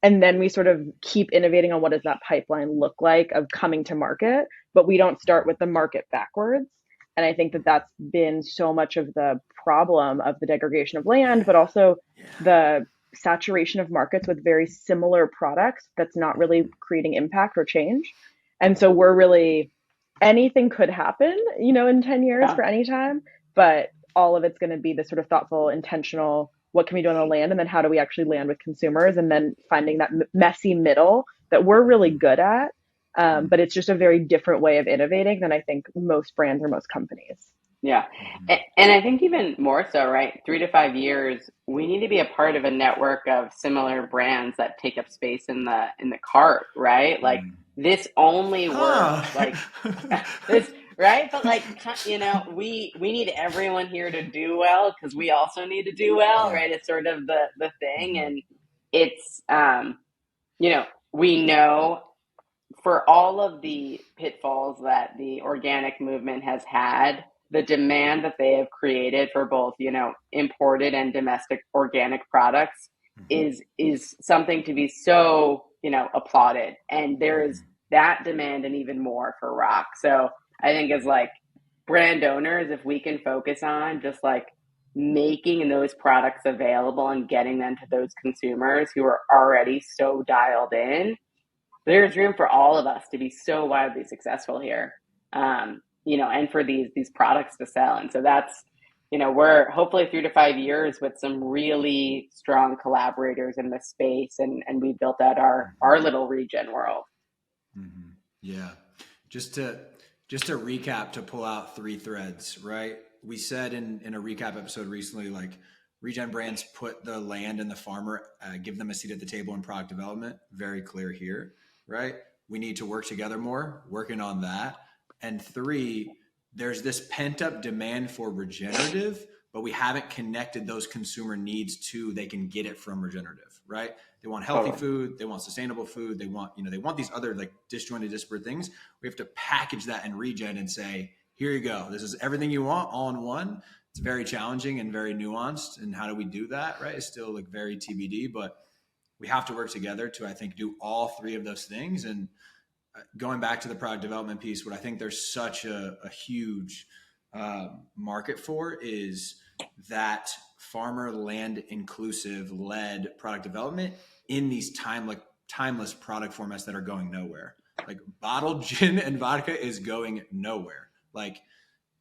And then we sort of keep innovating on what does that pipeline look like of coming to market, but we don't start with the market backwards. And I think that that's been so much of the problem of the degradation of land, but also the saturation of markets with very similar products that's not really creating impact or change. And so we're really, anything could happen, in 10 years for Anytime, but all of it's going to be this sort of thoughtful, intentional, what can we do on the land? And then how do we actually land with consumers? And then finding that messy middle that we're really good at. But it's just a very different way of innovating than I think most brands or most companies. Yeah. And I think even more so, right? 3 to 5 years, we need to be a part of a network of similar brands that take up space in the cart, right? Like this only works like this, right? But like, we need everyone here to do well because we also need to do well, right? It's sort of the thing. And it's, we know for all of the pitfalls that the organic movement has had, the demand that they have created for both, imported and domestic organic products is something to be so, applauded. And there is that demand and even more for rock. So I think as like brand owners, if we can focus on just like making those products available and getting them to those consumers who are already so dialed in, there's room for all of us to be so wildly successful here. And for these products to sell. And so that's, we're hopefully 3 to 5 years with some really strong collaborators in this space. And we built out our little regen world. Mm-hmm. Yeah. Just to recap, to pull out 3 threads, right? We said in a recap episode recently, like regen brands put the land and the farmer, give them a seat at the table in product development. Very clear here, right? We need to work together more, working on that. And 3, there's this pent up demand for regenerative, but we haven't connected those consumer needs to, they can get it from regenerative, right? They want healthy food. They want sustainable food. They want, they want these other like disjointed, disparate things. We have to package that in regen and say, here you go. This is everything you want all in one. It's very challenging and very nuanced. And how do we do that? Right. It's still like very TBD, but we have to work together to, I think, do all 3 of those things. And going back to the product development piece, what I think there's such a huge market for is that farmer land inclusive led product development in these timeless product formats that are going nowhere. Like bottled gin and vodka is going nowhere. Like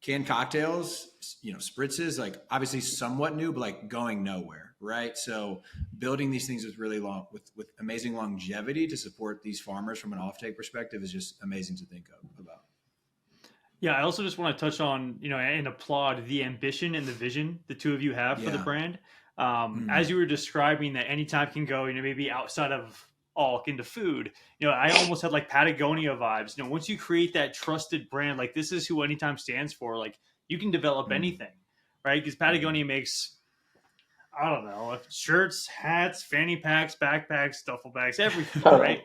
canned cocktails, spritzes, like obviously somewhat new, but like going nowhere, right? So building these things with really with amazing longevity to support these farmers from an offtake perspective is just amazing to think about. Yeah, I also just want to touch on, and applaud the ambition and the vision the 2 of you have for the brand. As you were describing that Anytime can go, maybe outside of all into food, I almost had like Patagonia vibes. Once you create that trusted brand, like this is who Anytime stands for, like you can develop anything, right? Because Patagonia makes I don't know, shirts, hats, fanny packs, backpacks, duffel bags, everything, right?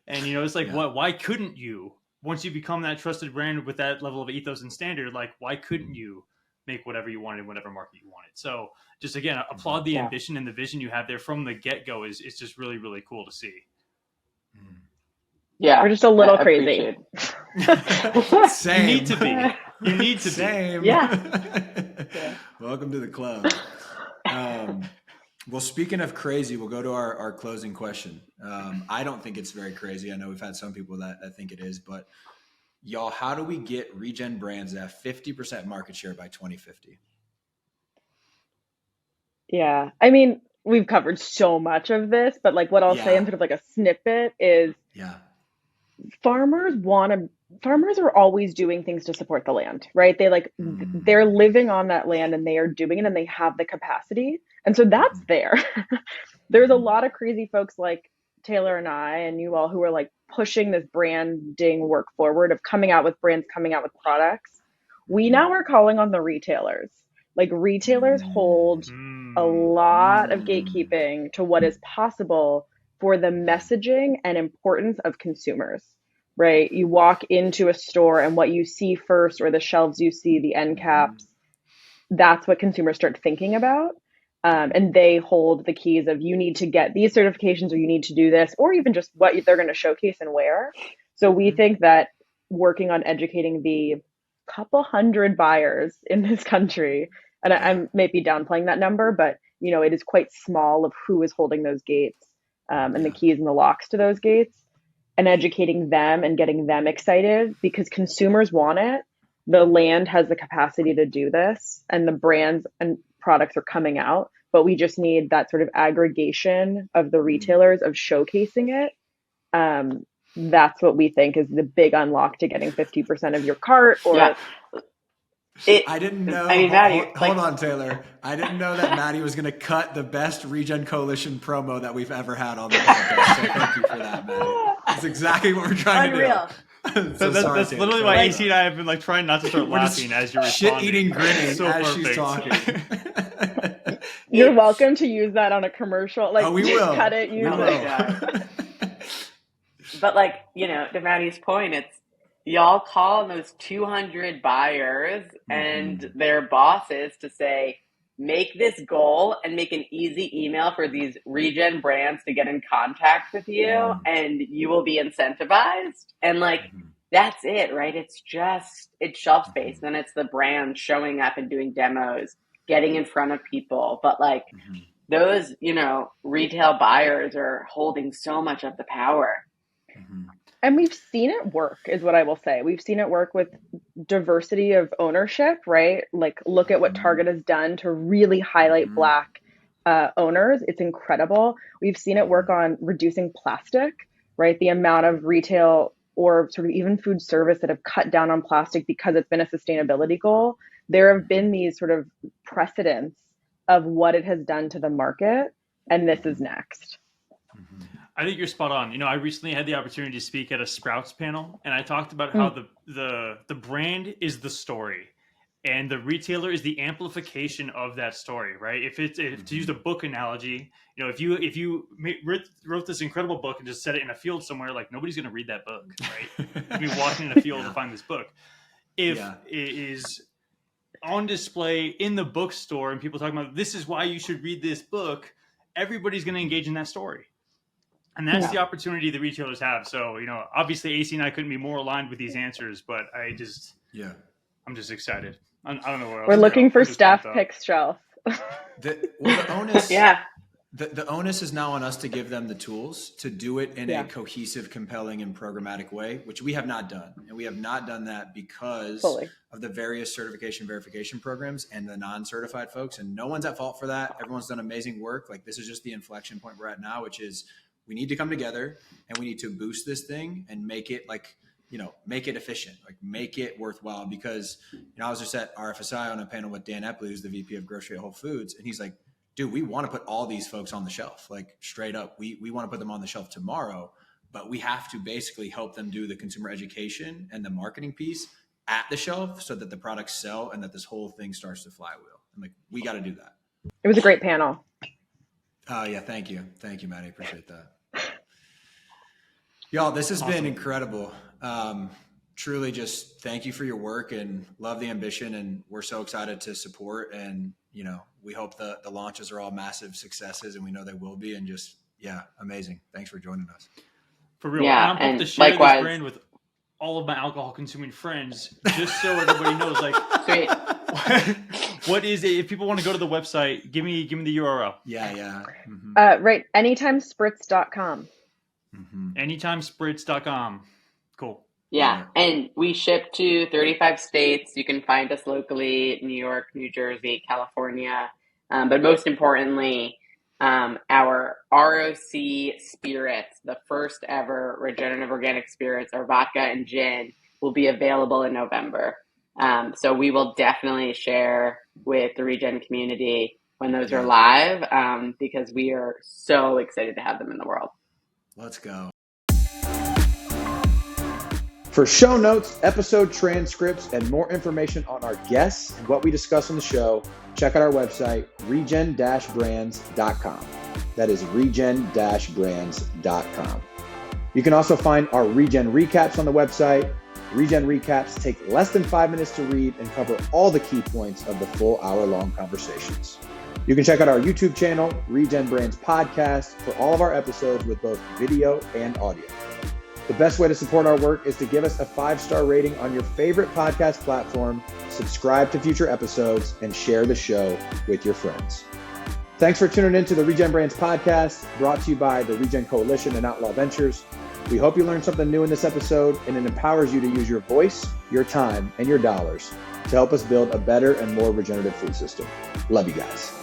And, it's like, why couldn't you, once you become that trusted brand with that level of ethos and standard, like, why couldn't you make whatever you wanted in whatever market you wanted? So just, again, applaud the ambition and the vision you have there from the get-go is just really, really cool to see. Yeah. We're just a little crazy. Same. You need to be. You need to Same. be. Yeah. Welcome to the club. Well, speaking of crazy, we'll go to our closing question. I don't think it's very crazy. I know we've had some people that think it is, but y'all, how do we get regen brands that have 50% market share by 2050? Yeah. I mean, we've covered so much of this, but like what I'll say in sort of like a snippet is farmers are always doing things to support the land, right? They they're living on that land and they are doing it and they have the capacity. And so that's there. There's a lot of crazy folks like Taylor and I and you all who are like pushing this branding work forward of coming out with brands, coming out with products. We now are calling on the retailers. Like retailers hold a lot of gatekeeping to what is possible for the messaging and importance of consumers, right? You walk into a store and what you see first, or the shelves you see, the end caps, that's what consumers start thinking about. And they hold the keys of you need to get these certifications or you need to do this, or even just what they're going to showcase and wear. So we think that working on educating the couple hundred buyers in this country, and I may be downplaying that number, but it is quite small of who is holding those gates and the keys and the locks to those gates, and educating them and getting them excited because consumers want it. The land has the capacity to do this and the brands and products are coming out, but we just need that sort of aggregation of the retailers of showcasing it. That's what we think is the big unlock to getting 50% of your cart or I didn't know. I mean, Maddy, hold on, Taylor. I didn't know that Maddy was going to cut the best Regen Coalition promo that we've ever had on the podcast. So thank you for that, Maddy. That's exactly what we're trying to do. That's literally why AC and I have been like trying not to start laughing as you're responding. Shit-eating grinning so as perfect. she's talking. You're welcome to use that on a commercial. Like, we will. Cut it, use it. But to Maddy's point, it's y'all call on those 200 buyers and their bosses to say, make this goal and make an easy email for these regen brands to get in contact with you and you will be incentivized. And that's it, right? It's shelf space. Then it's the brand showing up and doing demos, getting in front of people. But those, retail buyers are holding so much of the power. And we've seen it work, is what I will say. We've seen it work with diversity of ownership, right? Like, look at what Target has done to really highlight Black owners. It's incredible. We've seen it work on reducing plastic, right? The amount of retail or sort of even food service that have cut down on plastic because it's been a sustainability goal. There have been these sort of precedents of what it has done to the market, and this is next. I think you're spot on. I recently had the opportunity to speak at a Sprouts panel, and I talked about how the brand is the story, and the retailer is the amplification of that story, right? If to use a book analogy, if you wrote this incredible book and just set it in a field somewhere, like nobody's going to read that book, right? You'd be walking in a field to find this book. If it is on display in the bookstore and people talking about this is why you should read this book, everybody's going to engage in that story. And that's the opportunity the retailers have. So, obviously AC and I couldn't be more aligned with these answers, but I'm just excited. I don't know where else. We're looking for staff picks shelf. The onus, the onus is now on us to give them the tools to do it in a cohesive, compelling, and programmatic way, which we have not done. And we have not done that because of the various certification verification programs and the non-certified folks. And no one's at fault for that. Everyone's done amazing work. Like, this is just the inflection point we're at now, which is we need to come together and we need to boost this thing and make it make it efficient, make it worthwhile. Because, I was just at RFSI on a panel with Dan Epley, who's the VP of Grocery at Whole Foods. And he's like, dude, we want to put all these folks on the shelf, straight up. We want to put them on the shelf tomorrow, but we have to basically help them do the consumer education and the marketing piece at the shelf so that the products sell and that this whole thing starts to flywheel. And we got to do that. It was a great panel. Oh yeah. Thank you, Maddy. Appreciate that. Y'all, this has been incredible. Truly just thank you for your work and love the ambition. And we're so excited to support, and, we hope the launches are all massive successes, and we know they will be, and just, amazing. Thanks for joining us. For real. Yeah. And I'm about to share this brand with all of my alcohol consuming friends, just so everybody knows, like, Sweet. what is it? If people want to go to the website, give me the URL. Yeah. Right. Anytimespritz.com. Anytimespritz.com. Cool. Yeah. And we ship to 35 states. You can find us locally, New York, New Jersey, California. But most importantly, our ROC spirits, the first ever regenerative organic spirits, our vodka and gin, will be available in November. So we will definitely share with the Regen community when those are live, because we are so excited to have them in the world. Let's go. For show notes, episode transcripts, and more information on our guests and what we discuss on the show, check out our website, regen-brands.com. That is regen-brands.com. You can also find our Regen recaps on the website. Regen recaps take less than 5 minutes to read and cover all the key points of the full hour-long conversations. You can check out our YouTube channel, Regen Brands Podcast, for all of our episodes with both video and audio. The best way to support our work is to give us a 5-star rating on your favorite podcast platform, subscribe to future episodes, and share the show with your friends. Thanks for tuning in to the Regen Brands Podcast, brought to you by the Regen Coalition and Outlaw Ventures. We hope you learned something new in this episode, and it empowers you to use your voice, your time, and your dollars to help us build a better and more regenerative food system. Love you guys.